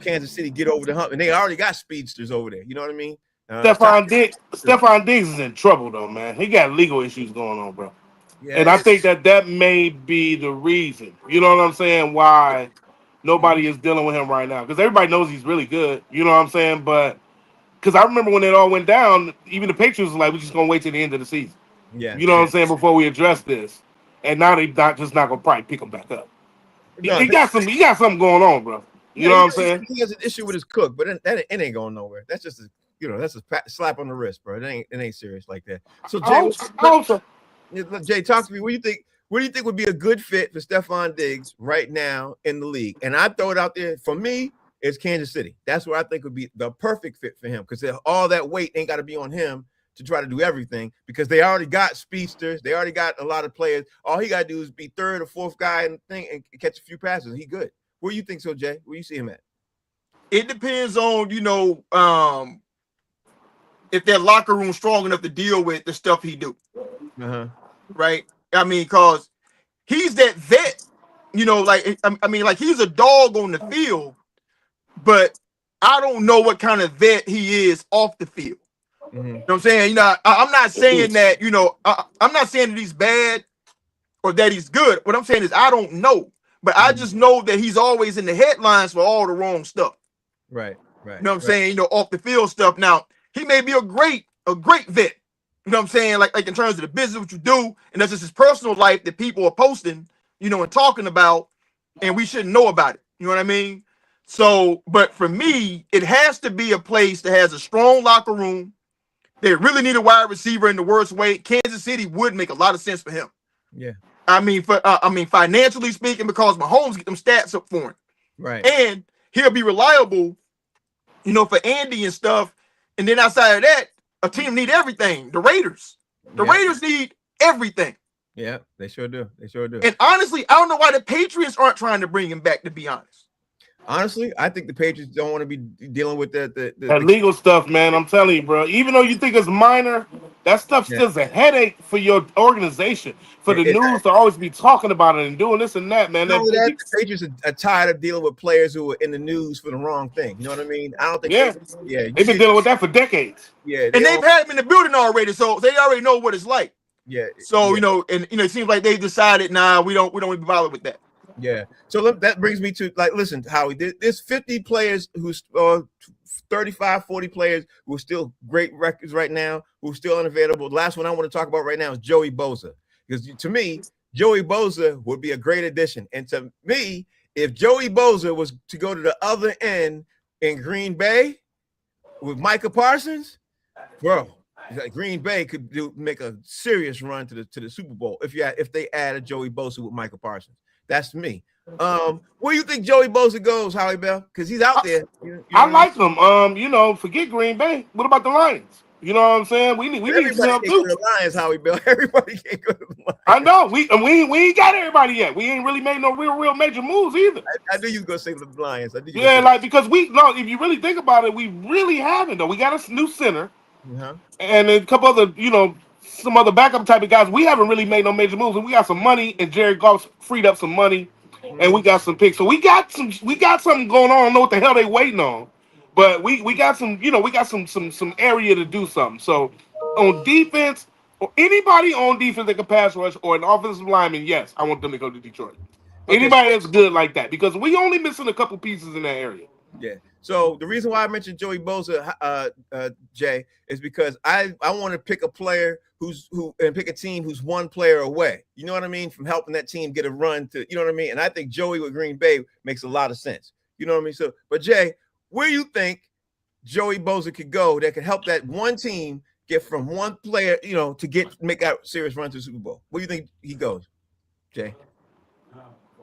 Speaker 2: Kansas City get over the hump, and they already got speedsters over there. You know what I mean?
Speaker 4: Stephon Diggs is in trouble though, man. He got legal issues going on, bro.
Speaker 2: Yeah,
Speaker 4: And I think that may be the reason. You know what I'm saying? Why nobody is dealing with him right now? Because everybody knows he's really good. You know what I'm saying? But because I remember when it all went down, even the Patriots was like, "We're just gonna wait till the end of the season."
Speaker 2: yeah.
Speaker 4: You know what I'm saying? Before we address this, and now they not gonna probably pick him back up.
Speaker 2: No,
Speaker 4: He got something going on, bro. You know what I'm saying?
Speaker 2: He has an issue with his cook, but it ain't going nowhere. That's just that's a slap on the wrist, bro. It ain't serious like that. So Jay, talk to me. What do you think? What do you think would be a good fit for Stephon Diggs right now in the league? And I throw it out there for me. It's Kansas City. That's where I think would be the perfect fit for him because all that weight ain't got to be on him to try to do everything because they already got speedsters. They already got a lot of players. All he got to do is be third or fourth guy and catch a few passes. He good. Where do you think so, Jay? Where you see him at?
Speaker 3: It depends on, if that locker room strong enough to deal with the stuff he do. Right? I mean, because he's that vet, like he's a dog on the field, but I don't know what kind of vet he is off the field. You know what I'm saying? I'm not saying that, I'm not saying that he's bad or that he's good. What I'm saying is I don't know. But I just know that he's always in the headlines for all the wrong stuff.
Speaker 2: Right.
Speaker 3: You know what I'm saying? Off the field stuff. Now, he may be a great vet. You know what I'm saying? Like in terms of the business, what you do, and that's just his personal life that people are posting, and talking about, and we shouldn't know about it. You know what I mean? So, but for me, it has to be a place that has a strong locker room. They really need a wide receiver in the worst way. Kansas City would make a lot of sense for him.
Speaker 2: Yeah.
Speaker 3: I mean, financially speaking, because Mahomes get them stats up for him.
Speaker 2: Right.
Speaker 3: And he'll be reliable, for Andy and stuff. And then outside of that, a team need everything. The Raiders. The Raiders need everything.
Speaker 2: Yeah, they sure do. They sure do.
Speaker 3: And honestly, I don't know why the Patriots aren't trying to bring him back, to be honest.
Speaker 2: Honestly, I think the Patriots don't want to be dealing with the
Speaker 4: legal stuff, man. I'm telling you, bro. Even though you think it's minor, that stuff still's a headache for your organization. For the news to always be talking about it and doing this and that, man.
Speaker 2: The Patriots are tired of dealing with players who are in the news for the wrong thing. You know what I mean? I don't think.
Speaker 4: They've been dealing with that for decades.
Speaker 2: Yeah,
Speaker 3: and they've had him in the building already, so they already know what it's like.
Speaker 2: Yeah.
Speaker 3: So it seems like they decided, nah, we don't even bother with that.
Speaker 2: Yeah. So that brings me to listen, Howie. There's 50 players who's 35, 40 players who are still great records right now, who are still unavailable. The last one I want to talk about right now is Joey Bosa. Because to me, Joey Bosa would be a great addition. And to me, if Joey Bosa was to go to the other end in Green Bay with Micah Parsons, bro, like Green Bay could make a serious run to the Super Bowl if they add a Joey Bosa with Michael Parsons. That's me. Where you think Joey Bosa goes, Howie Bell? Because he's out there.
Speaker 4: I like them. Forget Green Bay. What about the Lions? You know what I'm saying? We need some help too.
Speaker 2: The Lions, Howie Bell. Everybody can't go to the Lions.
Speaker 4: I know. We ain't got everybody yet. We ain't really made no real major moves either.
Speaker 2: I knew you was gonna say the Lions.
Speaker 4: Because if you really think about it, we really haven't though. We got a new center, and a couple other, some other backup type of guys. We haven't really made no major moves, and we got some money, and Jared Goff freed up some money, and we got some picks. So we got something going on. I don't know what the hell they waiting on. But we got some, we got some area to do something. So on defense, or anybody on defense that can pass rush or an offensive lineman, yes, I want them to go to Detroit. Okay. Anybody that's good like that, because we only missing a couple pieces in that area.
Speaker 2: Yeah. So the reason why I mentioned Joey Bosa, Jay, is because I want to pick a player and pick a team who's one player away. You know what I mean? From helping that team get a run to, you know what I mean? And I think Joey with Green Bay makes a lot of sense. You know what I mean? So, but Jay, where you think Joey Bosa could go that could help that one team get from one player, to make that serious run to the Super Bowl? Where do you think he goes, Jay?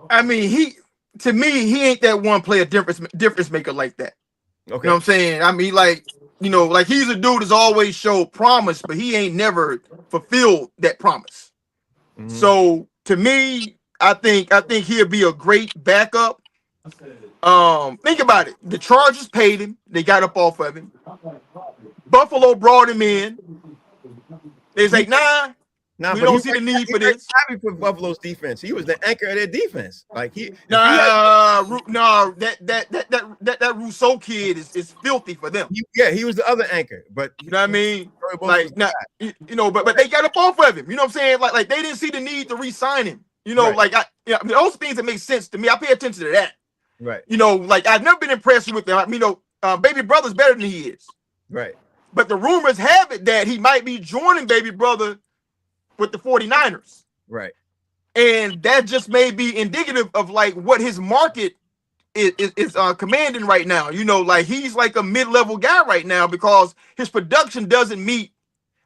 Speaker 3: I mean, he ain't that one player difference maker like that. Okay. You know what I'm saying? I mean, he's a dude that's always showed promise, but he ain't never fulfilled that promise. Mm-hmm. So to me, I think he'll be a great backup. Think about it. The Chargers paid him. They got up off of him. Buffalo brought him in. They was like, nah, we don't see the need for this.
Speaker 2: Happy for Buffalo's defense. He was the anchor of their defense. Like
Speaker 3: that Rousseau kid is filthy for them.
Speaker 2: He was the other anchor. But
Speaker 3: you know what I mean? But they got up off of him. You know what I'm saying? Like they didn't see the need to re-sign him. Those things that make sense to me. I pay attention to that.
Speaker 2: Right.
Speaker 3: I've never been impressed with them. Baby Brother's better than he is.
Speaker 2: Right.
Speaker 3: But the rumors have it that he might be joining Baby Brother with the 49ers.
Speaker 2: Right.
Speaker 3: And that just may be indicative of what his market is commanding right now. He's like a mid-level guy right now because his production doesn't meet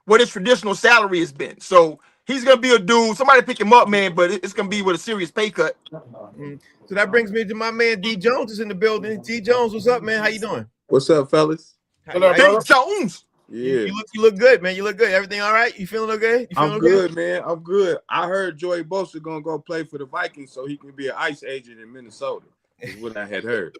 Speaker 3: what his traditional salary has been. So he's gonna be a dude. Somebody pick him up, man, but it's gonna be with a serious pay cut.
Speaker 2: Mm-hmm. So that brings me to my man D Jones is in the building. D Jones, what's up, man? How you doing?
Speaker 5: What's up, fellas?
Speaker 3: Jones.
Speaker 5: Yeah,
Speaker 2: you look good, man. You look good. Everything all right? You feeling okay?
Speaker 5: I'm good, man. I'm good. I heard Joey Bosa gonna go play for the Vikings so he can be an ICE agent in Minnesota. Is what I had heard.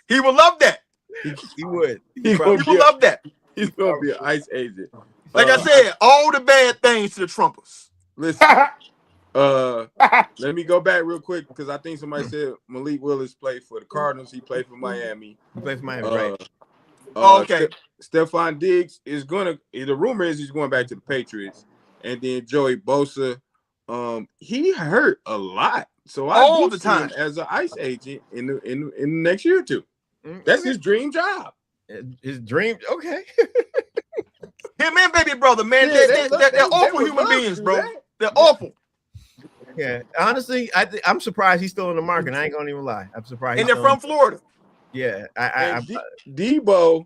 Speaker 3: He would love that.
Speaker 2: He would.
Speaker 3: He would love that.
Speaker 5: He's gonna be an ICE agent.
Speaker 3: Like I said, all the bad things to the Trumpers.
Speaker 5: Listen, let me go back real quick because I think somebody said Malik Willis played for the Cardinals. He played for Miami.
Speaker 2: He played for Miami, right?
Speaker 3: Okay.
Speaker 5: Stephon Diggs is the rumor is he's going back to the Patriots. And then Joey Bosa, he hurt a lot. So
Speaker 3: all the time
Speaker 5: as an ICE agent in the next year or two. That's his dream job.
Speaker 2: His dream, okay.
Speaker 3: Him and Baby Brother, man, they're awful human beings, bro. They're awful.
Speaker 2: Yeah, honestly, I'm surprised he's still in the market. I ain't gonna even lie. I'm surprised.
Speaker 3: And they're from Florida.
Speaker 2: Yeah,
Speaker 5: Debo.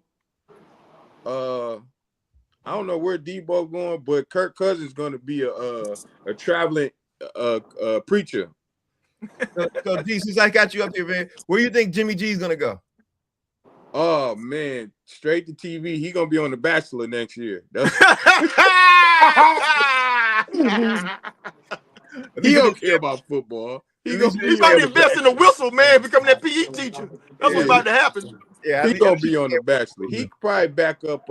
Speaker 5: I don't know where Debo going, but Kirk Cousins going to be a traveling preacher.
Speaker 2: So D, since I got you up here, man, where do you think Jimmy G's gonna go?
Speaker 5: Oh man, straight to TV. He gonna be on The Bachelor next year. He don't care about football. He's
Speaker 3: about to invest in a whistle, man, becoming that PE teacher. That's what's about to happen.
Speaker 5: Yeah, he's gonna be on The Bachelor. He could probably back up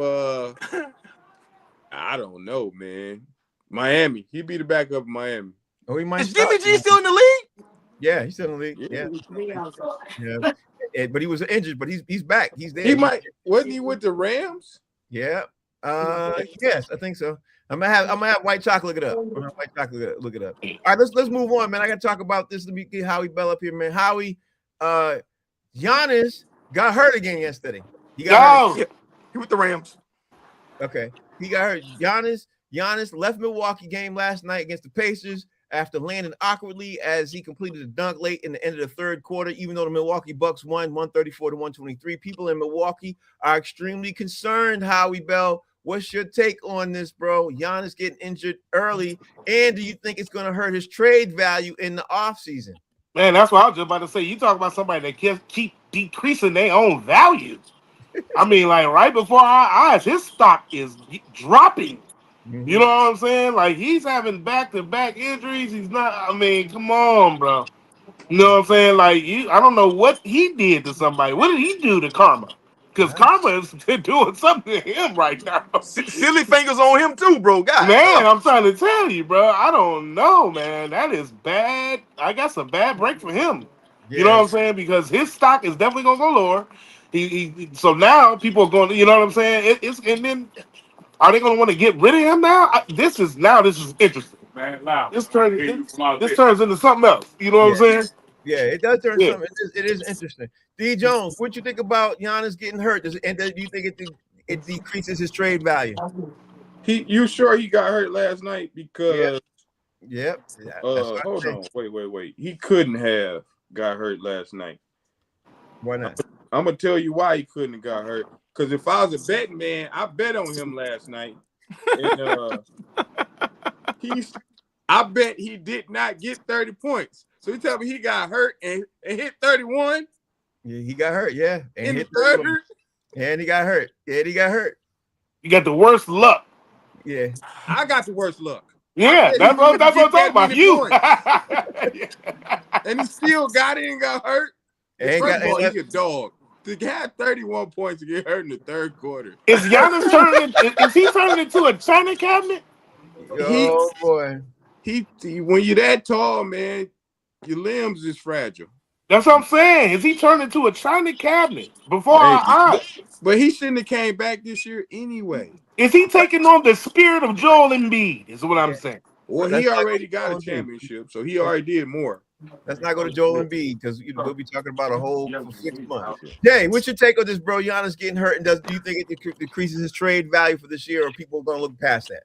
Speaker 5: I don't know, man. Miami. He'd be the backup of Miami.
Speaker 2: Oh, he might.
Speaker 3: Is Jimmy G still in the league?
Speaker 2: Yeah, he's still in the league. Yeah. But he was injured, but he's back. He's there.
Speaker 5: He might wasn't he with the Rams?
Speaker 2: Yeah. Yes, I think so. I'm gonna have White Chocolate look it up. Look it up. All right, let's move on, man. I gotta talk about this. Let me get Howie Bell up here, man. Howie, Giannis got hurt again yesterday. He got hurt.
Speaker 3: He with the Rams.
Speaker 2: Okay. He got hurt. Giannis left Milwaukee game last night against the Pacers after landing awkwardly as he completed a dunk late in the end of the third quarter, even though the Milwaukee Bucks won 134-123. People in Milwaukee are extremely concerned, Howie Bell. What's your take on this, bro? Giannis getting injured early, and do you think it's going to hurt his trade value in the offseason?
Speaker 4: Man, that's what I was just about to say. You talk about somebody that keep decreasing their own value. I mean, like right before our eyes, his stock is dropping.
Speaker 2: Mm-hmm.
Speaker 4: You know what I'm saying? Like he's having back-to-back injuries. He's not. I mean, come on, bro. You know what I'm saying? Like I don't know what he did to somebody. What did he do to Karma? Because Karma is doing something to him right now.
Speaker 3: Silly fingers on him too, bro. God,
Speaker 4: Man, I'm trying to tell you, bro. I don't know, man. That is bad. I guess a bad break for him.
Speaker 2: Yeah.
Speaker 4: You know what I'm saying? Because his stock is definitely gonna go lower. So now people are going to, you know what I'm saying? And then are they going to want to get rid of him now? This is interesting.
Speaker 6: Man, loud.
Speaker 4: This turns into something else. You know what I'm saying?
Speaker 2: Yeah, it does turn
Speaker 4: Yeah.
Speaker 2: something. It is interesting. D. Jones, what you think about Giannis getting hurt? Do you think it decreases his trade value?
Speaker 5: You sure he got hurt last night? Because
Speaker 2: Yep.
Speaker 5: hold on, wait. He couldn't have got hurt last night.
Speaker 2: Why not?
Speaker 5: I'm gonna tell you why he couldn't have got hurt. Because if I was a betting man, I bet on him last night. And I bet he did not get 30 points. So you tell me he got hurt and hit 31?
Speaker 2: Yeah, he got hurt. Yeah, and
Speaker 5: In
Speaker 2: hit
Speaker 5: the third?
Speaker 2: and he got hurt. Yeah, he got hurt.
Speaker 4: You got the worst luck.
Speaker 2: Yeah,
Speaker 5: I got the worst luck.
Speaker 4: Yeah, that's what I'm talking about. You.
Speaker 5: And he still got it and got hurt. First of all, he's a dog. To have 31 points to get hurt in the third quarter.
Speaker 4: Is Giannis turning into a china cabinet?
Speaker 2: Oh boy.
Speaker 5: When you're that tall, man, your limbs is fragile.
Speaker 4: That's what I'm saying. Is he turning into a china cabinet before our eyes?
Speaker 5: But he shouldn't have came back this year anyway.
Speaker 4: Is he taking on the spirit of Joel Embiid? Is what I'm saying.
Speaker 5: Well, he already got a championship, so he already did more.
Speaker 2: Let's not go to Joel Embiid because we'll be talking about a whole for 6 months. Jay, what's your take on this, bro? Giannis getting hurt, and do you think it decreases his trade value for this year, or people are going to look past that?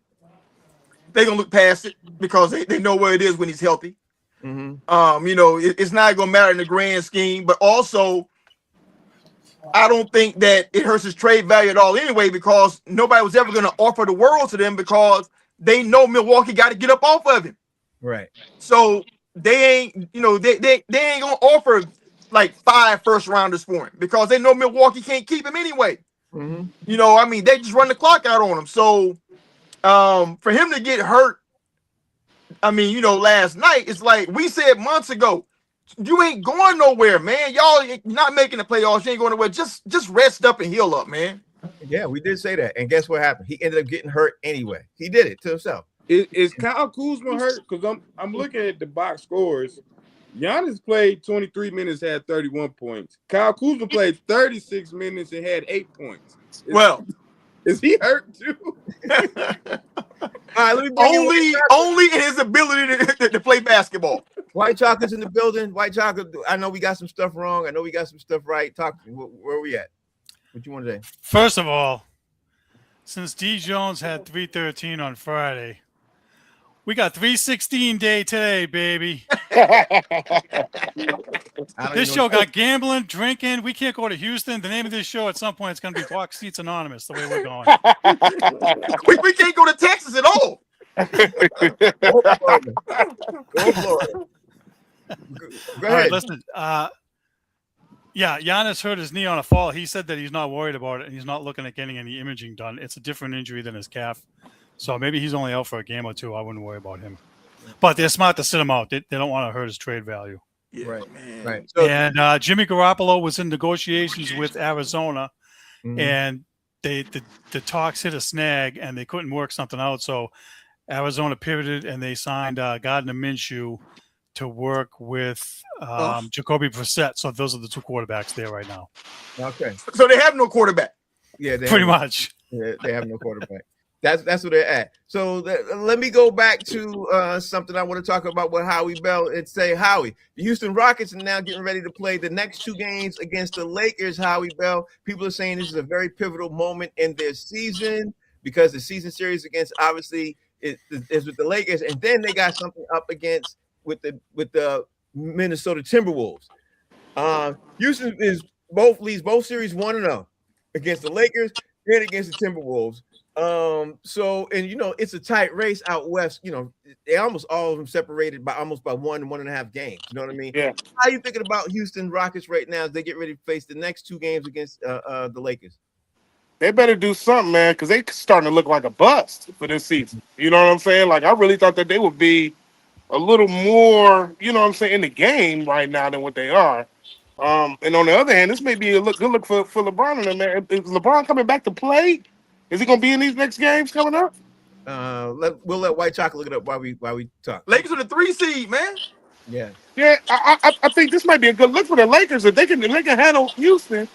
Speaker 3: They're gonna look past it because they know where it is when he's healthy.
Speaker 2: Mm-hmm.
Speaker 3: You know, it's not gonna matter in the grand scheme, but also I don't think that it hurts his trade value at all anyway, because nobody was ever gonna offer the world to them because they know Milwaukee got to get up off of him.
Speaker 2: Right.
Speaker 3: So they ain't, they ain't gonna offer like 5 first rounders for him because they know Milwaukee can't keep him anyway.
Speaker 2: Mm-hmm.
Speaker 3: You know, I mean, they just run the clock out on him. So for him to get hurt, I mean, last night, it's like we said months ago, you ain't going nowhere, man. Y'all not making the playoffs. You ain't going nowhere. Just rest up and heal up, man.
Speaker 2: Yeah, we did say that. And guess what happened? He ended up getting hurt anyway. He did it to himself.
Speaker 5: Is Kyle Kuzma hurt? Because I'm looking at the box scores. Giannis played 23 minutes, had 31 points. Kyle Kuzma played 36 minutes and had 8 points. Is he hurt too?
Speaker 2: All right,
Speaker 3: only in his ability to play basketball.
Speaker 2: White Chocolate's in the building. White Chocolate, I know we got some stuff wrong. I know we got some stuff right. Talk. Where are we at? What you want to say?
Speaker 6: First of all, since D. Jones had 313 on Friday, we got 316 day today, baby. This show got gambling, drinking. We can't go to Houston. The name of this show at some point is going to be Box Seats Anonymous, the way we're going.
Speaker 3: we can't go to Texas at all.
Speaker 2: Go Florida. Go ahead.
Speaker 6: All right, listen. Yeah, Giannis hurt his knee on a fall. He said that he's not worried about it, and he's not looking at getting any imaging done. It's a different injury than his calf. So maybe he's only out for a game or two. I wouldn't worry about him. But they're smart to sit him out. They don't want to hurt his trade value.
Speaker 2: Yeah, right.
Speaker 6: So, and Jimmy Garoppolo was in negotiations with Arizona, and the talks hit a snag, and they couldn't work something out. So Arizona pivoted, and they signed Gardner Minshew to work with Jacoby Brissett. So those are the 2 quarterbacks there right now.
Speaker 2: Okay.
Speaker 3: So they have no quarterback.
Speaker 2: Yeah,
Speaker 6: pretty much.
Speaker 2: Yeah, they have no quarterback. That's where they're at. So let me go back to something I want to talk about with Howie Bell and say, Howie, the Houston Rockets are now getting ready to play the next 2 games against the Lakers. Howie Bell, people are saying this is a very pivotal moment in their season because the season series against obviously is with the Lakers, and then they got something up against with the Minnesota Timberwolves. Houston leads both series 1-0 against the Lakers and against the Timberwolves. So, and it's a tight race out west. They almost all of them separated by 1.5 games. You know what I mean?
Speaker 4: Yeah.
Speaker 2: How are you thinking about Houston Rockets right now as they get ready to face the next 2 games against the Lakers?
Speaker 4: They better do something, man, because they starting to look like a bust for this season. You know what I'm saying? Like, I really thought that they would be a little more, you know what I'm saying, in the game right now than what they are. And on the other hand, this may be a good look for LeBron and them, man. Is LeBron coming back to play? Is he going to be in these next games coming up?
Speaker 2: We'll let White Chocolate look it up while we talk.
Speaker 3: Lakers are the 3 seed, man.
Speaker 2: Yeah.
Speaker 4: Yeah, I think this might be a good look for the Lakers if they can handle Houston,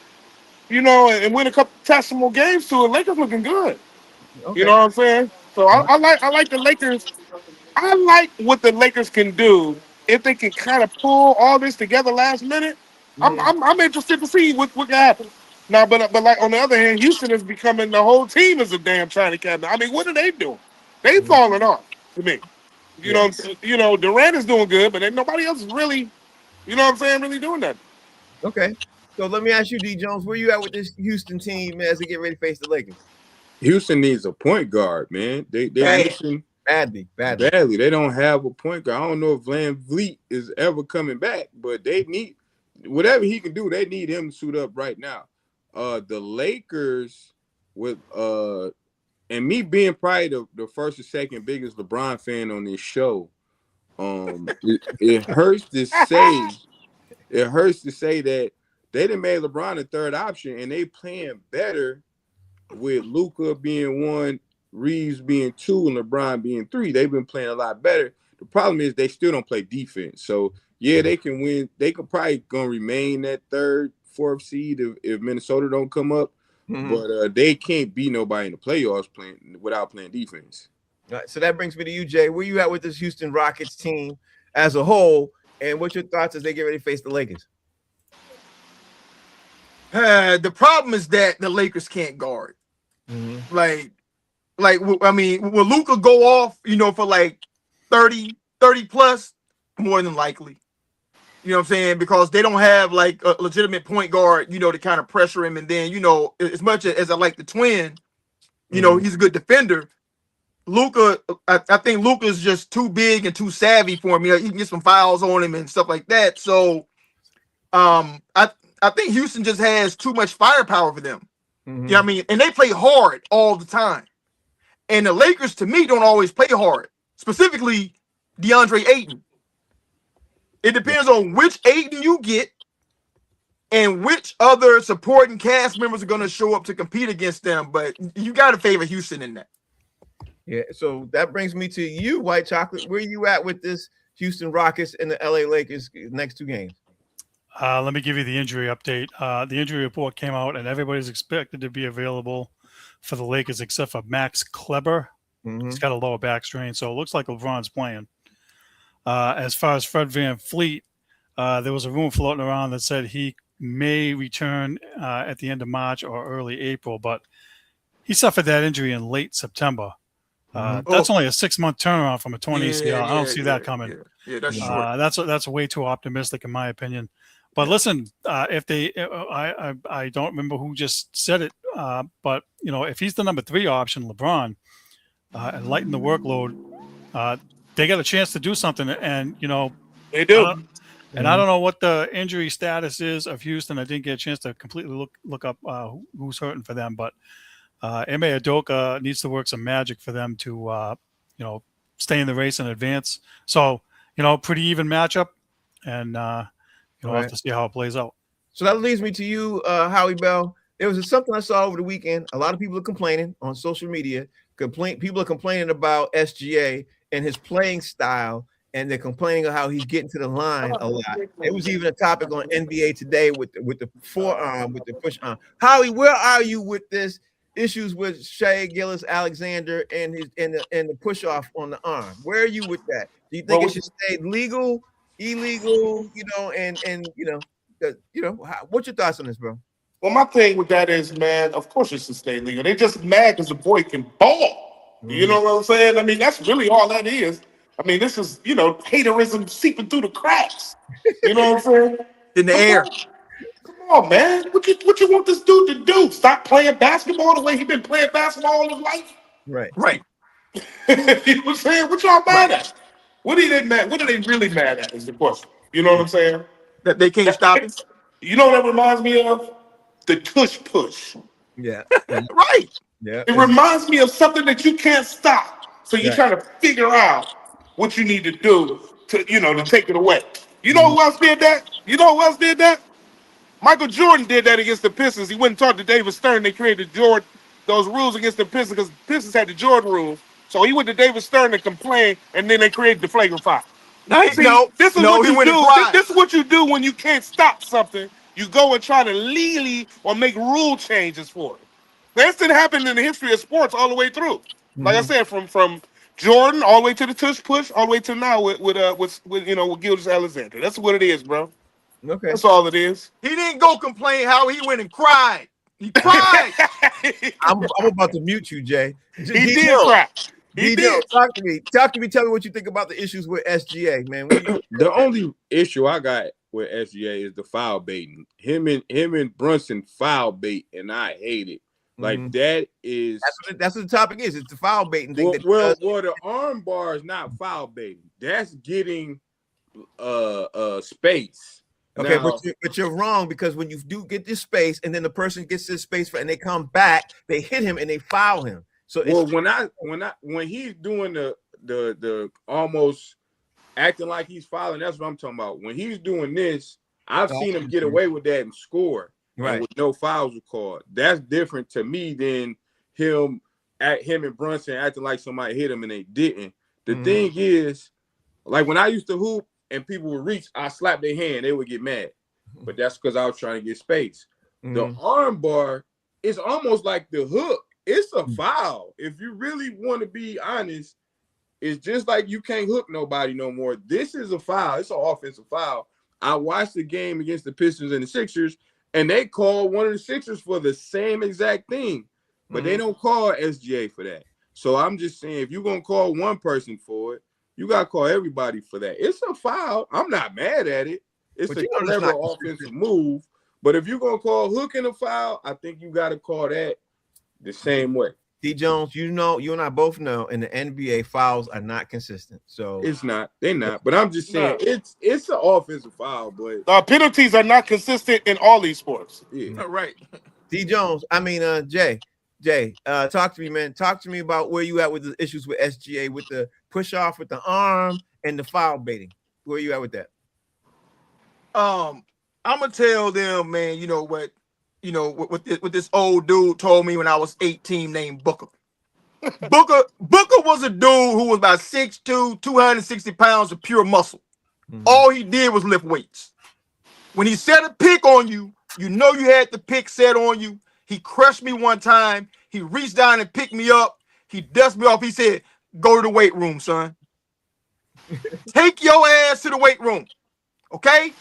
Speaker 4: and win a couple testable games to it. Lakers looking good.
Speaker 2: Okay.
Speaker 4: You know what I'm saying? So I like the Lakers. I like what the Lakers can do if they can kind of pull all this together last minute. I'm interested to see what can happen. Now, but like on the other hand, Houston is becoming the whole team is a damn China cabinet. I mean, what are they doing? They falling off to me. Durant is doing good, but ain't nobody else is really, really doing that.
Speaker 2: Okay. So let me ask you, D Jones, where you at with this Houston team as they get ready to face the Lakers?
Speaker 5: Houston needs a point guard, man. They're missing
Speaker 2: badly.
Speaker 5: They don't have a point guard. I don't know if Van Vliet is ever coming back, but they need whatever he can do. They need him to suit up right now. The Lakers with and me being probably the first or second biggest LeBron fan on this show, it hurts to say that they done made LeBron a third option and they playing better with Luka being 1, Reeves being 2, and LeBron being 3. They've been playing a lot better. The problem is they still don't play defense. So yeah, they can win. They could probably gonna remain that 3rd, 4th seed if Minnesota don't come up. But they can't beat nobody in the playoffs without playing defense.
Speaker 2: All right, so that brings me to you, Jay. Where you at with this Houston Rockets team as a whole, and what's your thoughts as they get ready to face the Lakers?
Speaker 3: The problem is that the Lakers can't guard. Like, I mean, will Luka go off, for like 30 plus? More than likely. You know what I'm saying? Because they don't have like a legitimate point guard, to kind of pressure him. And then, as much as I like the twin, he's a good defender. Luka, I think Luka's just too big and too savvy for him. He can get some fouls on him and stuff like that. So, I think Houston just has too much firepower for them. You know what I mean? And they play hard all the time. And the Lakers, to me, don't always play hard. Specifically, DeAndre Ayton. It depends on which Ayton you get and which other supporting cast members are going to show up to compete against them. But you got to favor Houston in that.
Speaker 2: Yeah, so that brings me to you, White Chocolate. Where you at with this Houston Rockets and the LA Lakers next 2 games?
Speaker 6: Let me give you the injury update. The injury report came out, and everybody's expected to be available for the Lakers except for Max Kleber. He's got a lower back strain, so it looks like LeBron's playing. As far as Fred VanVleet, there was a rumor floating around that said he may return at the end of March or early April, but he suffered that injury in late September. That's only a 6-month turnaround from a 20 ACL. I don't see that coming.
Speaker 3: Yeah, that's short.
Speaker 6: That's way too optimistic in my opinion. But listen, I don't remember who just said it, but if he's the number 3 option, LeBron, and lighten the workload, they got a chance to do something, and
Speaker 4: they do.
Speaker 6: And I don't know what the injury status is of Houston. I didn't get a chance to completely look up who's hurting for them, but Ime Udoka needs to work some magic for them to stay in the race and advance. So pretty even matchup, and we'll have to see how it plays out.
Speaker 2: So that leads me to you, Howie Bell. There was something I saw over the weekend. A lot of people are complaining on social media. People are complaining about SGA and his playing style, and they're complaining of how he's getting to the line a lot. It was even a topic on NBA Today with the forearm, with the push arm. Howie, where are you with this issues with Shai Gilgeous-Alexander and the push off on the arm? Where are you with that? Do you think it should stay legal, illegal? What's your thoughts on this, bro?
Speaker 4: Well, my thing with that is, man, of course it should stay legal. They're just mad because the boy can ball. You know what I'm saying? I mean, that's really all that is. I mean, this is, haterism seeping through the cracks. You know what I'm saying?
Speaker 3: In the air.
Speaker 4: Come on, man. What you want this dude to do? Stop playing basketball the way he been playing basketball all his life?
Speaker 2: Right.
Speaker 3: Right.
Speaker 4: You know what I'm saying? What y'all mad at? What are they really mad at is the question. You know what I'm saying?
Speaker 3: That they can't stop him.
Speaker 4: You know what that reminds me of? The tush push.
Speaker 2: Yeah.
Speaker 3: Right.
Speaker 2: Yeah.
Speaker 4: It reminds me of something that you can't stop. So you're trying to figure out what you need to do to take it away. You know who else did that? Michael Jordan did that against the Pistons. He went and talked to David Stern. They created those rules against the Pistons because the Pistons had the Jordan rules. So he went to David Stern and complained, and then they created the flagrant foul. This is what you do. This is what you do when you can't stop something. You go and try to legally or make rule changes for it. That's been happening in the history of sports all the way through. Like I said, from Jordan all the way to the tush push, all the way to now with Gildas Alexander. That's what it is, bro.
Speaker 2: Okay.
Speaker 4: That's all it is.
Speaker 3: He didn't go complain how he went and cried. He cried.
Speaker 2: I'm about to mute you, Jay.
Speaker 4: He did cry. He did.
Speaker 2: Talk to me. Tell me what you think about the issues with SGA, man.
Speaker 5: The only issue I got with SGA is the foul baiting. Him and Brunson foul bait, and I hate it. Like that is
Speaker 2: that's what the topic is. It's the foul baiting thing.
Speaker 5: Well, the arm bar is not foul baiting. That's getting space.
Speaker 2: Okay,
Speaker 5: now,
Speaker 2: but you're wrong because when you do get this space and then the person gets this space and they come back, they hit him and they foul him. So
Speaker 5: when he's doing the almost acting like he's fouling, that's what I'm talking about. When he's doing this, I've seen him get away with that and score, right? With no fouls called. That's different to me than him and Brunson acting like somebody hit him and they didn't. The thing is, like when I used to hoop and people would reach, I slap their hand, they would get mad. But that's because I was trying to get space. The arm bar is almost like the hook. It's a foul. If you really want to be honest, it's just like you can't hook nobody no more. This is a foul. It's an offensive foul. I watched the game against the Pistons and the Sixers, and they called one of the Sixers for the same exact thing. But they don't call SGA for that. So I'm just saying, if you're going to call one person for it, you got to call everybody for that. It's a foul. I'm not mad at it. It's a clever offensive move. But if you're going to call hooking a foul, I think you got to call that the same way.
Speaker 2: D. Jones, you and I both know in the NBA fouls are not consistent. So
Speaker 5: it's not. They're not. But I'm just saying it's an offensive foul, but
Speaker 4: penalties are not consistent in all these sports.
Speaker 5: Yeah.
Speaker 3: Right.
Speaker 2: D. Jones, Jay, talk to me, man. Talk to me about where you at with the issues with SGA, with the push off with the arm and the foul baiting. Where you at with that?
Speaker 3: I'm gonna tell them, man, you know what this old dude told me when I was 18 named Booker. Booker was a dude who was about 6'2", 260 pounds of pure muscle. All he did was lift weights. When he set a pick on you, you know you had the pick set on you. He crushed me one time. He reached down and picked me up. He dusted me off. He said, "Go to the weight room, son. Take your ass to the weight room." Okay?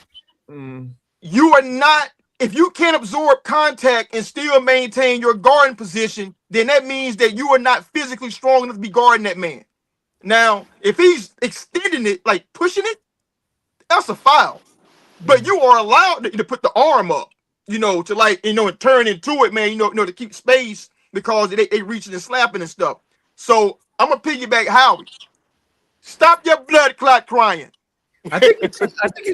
Speaker 3: You are not, if you can't absorb contact and still maintain your guarding position, then that means that you are not physically strong enough to be guarding that man. Now, if he's extending it, like pushing it, that's a foul. But you are allowed to put the arm up, and turn into it, man, to keep space because they reaching and slapping and stuff. So I'm going to piggyback Howie. Stop your blood clot crying.
Speaker 2: I think you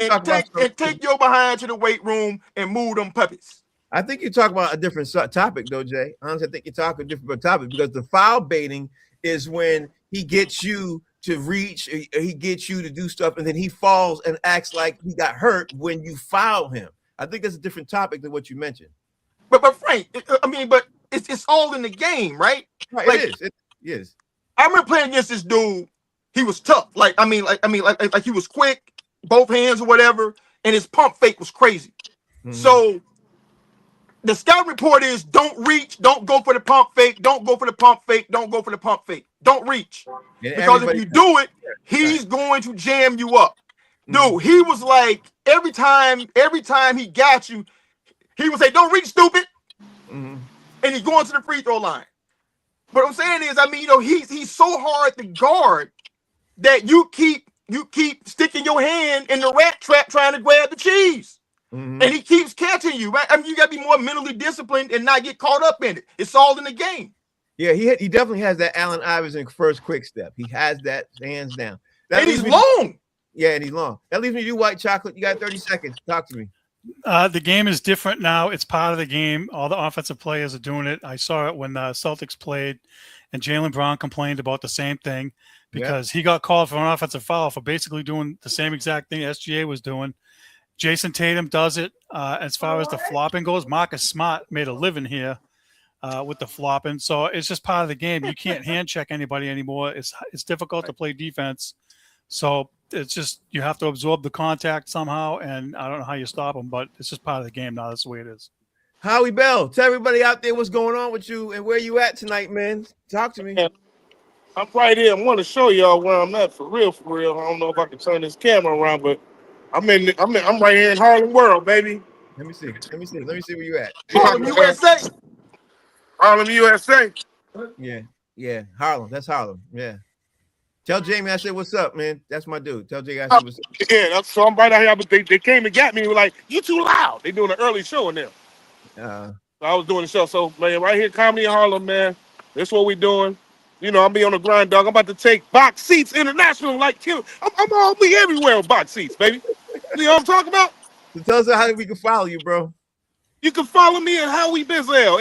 Speaker 2: talk about
Speaker 3: take your behind to the weight room and move them puppies.
Speaker 2: I think you talk about a different topic, though, Jay. Honestly, I think you talk a different topic because the foul baiting is when he gets you to reach, he gets you to do stuff, and then he falls and acts like he got hurt when you foul him. I think that's a different topic than what you mentioned.
Speaker 3: But Frank, but it's all in the game, right?
Speaker 2: Right,
Speaker 3: like,
Speaker 2: it is.
Speaker 3: I remember playing against this dude. He was tough. Like he was quick, both hands or whatever, and his pump fake was crazy. So the scout report is don't reach, don't go for the pump fake, don't go for the pump fake, don't go for the pump fake, don't reach. Because if you do it, he's going to jam you up. Dude, he was like, every time he got you, he would say, "Don't reach, stupid." And he's going to the free throw line. But what I'm saying is, he's so hard to guard that you keep sticking your hand in the rat trap trying to grab the cheese. And he keeps catching you, right? I mean, you got to be more mentally disciplined and not get caught up in it. It's all in the game.
Speaker 2: Yeah, he definitely has that Allen Iverson first quick step. He has that hands down.
Speaker 3: And he's long.
Speaker 2: Yeah, and he's long. That leaves me to you, White Chocolate. You got 30 seconds. Talk to me.
Speaker 6: The game is different now. It's part of the game. All the offensive players are doing it. I saw it when the Celtics played, and Jaylen Brown complained about the same thing because he got called for an offensive foul for basically doing the same exact thing SGA was doing. Jason Tatum does it. As far as the flopping goes, Marcus Smart made a living here with the flopping. So it's just part of the game. You can't hand check anybody anymore. It's difficult to play defense. So it's just you have to absorb the contact somehow, and I don't know how you stop them, but it's just part of the game now. That's the way it is.
Speaker 2: Howie Bell, tell everybody out there what's going on with you and where you at tonight, man. Talk to me.
Speaker 4: I'm right here. I want to show y'all where I'm at for real, for real. I don't know if I can turn this camera around, but I'm right here in Harlem World, baby.
Speaker 2: Let me see where you at.
Speaker 3: Harlem, USA.
Speaker 4: Harlem, USA.
Speaker 2: Yeah. Harlem. That's Harlem. Yeah. Tell Jamie I said what's up, man. That's my dude. Tell Jamie I said what's up.
Speaker 4: Yeah, so I'm right out here, but they came and got me. They were like, you too loud. They doing an early show in there. So I was doing the show. So, man, right here, Comedy in Harlem, man. That's what we doing. You know, I'll be on the grind, dog. I'm about to take box seats international like Kim. I'm all be everywhere with box seats, baby. You know what I'm talking about?
Speaker 2: So tell us how we can follow you, bro.
Speaker 4: You can follow me at Howie Bizzell,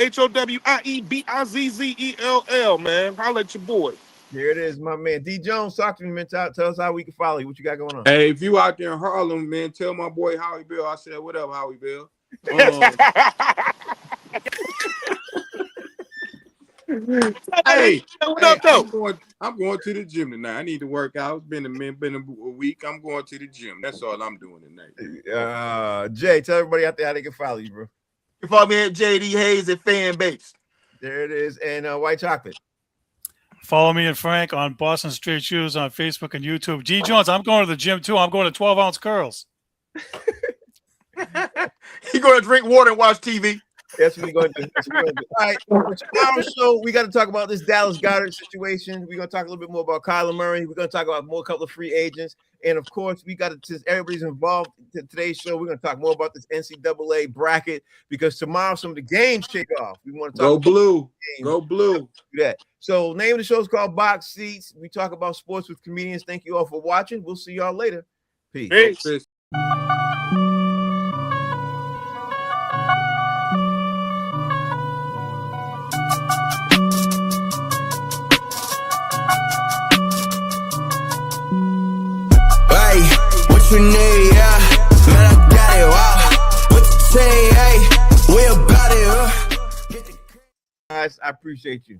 Speaker 4: HOWIEBIZZELL, man. Holla at your boy.
Speaker 2: There it is, my man. D Jones, talk to me, man. Tell us how we can follow you. What you got going on?
Speaker 5: Hey, if you out there in Harlem, man, tell my boy Howie Bill. I said, what up, Howie Bill? Hey,
Speaker 4: what up, though?
Speaker 5: I'm going to the gym tonight. I need to work out. It's been a week. I'm going to the gym. That's all I'm doing tonight.
Speaker 2: Jay, tell everybody out there how they can follow you, bro.
Speaker 3: You can follow me at JD Hayes at Fan Base.
Speaker 2: There it is. And White Chocolate.
Speaker 6: Follow me and Frank on Boston Straight Shoes on Facebook and YouTube. G Jones, I'm going to the gym too. I'm going to 12-ounce curls.
Speaker 3: You're going to drink water and watch TV.
Speaker 2: That's what we're going to do. All right. Tomorrow's show, we got to talk about this Dallas Goddard situation. We're going to talk a little bit more about Kyler Murray. We're going to talk about a couple of free agents. And, of course, we got to, since everybody's involved in today's show, we're going to talk more about this NCAA bracket because tomorrow some of the games kick off. We want to talk
Speaker 5: Go blue. Go blue.
Speaker 2: Do that. So, name of the show is called Box Seats. We talk about sports with comedians. Thank you all for watching. We'll see y'all later. Peace.
Speaker 4: Peace.
Speaker 1: What you need, yeah, man, I got it, wow. What you say, hey, we about it,
Speaker 2: Guys, I appreciate you.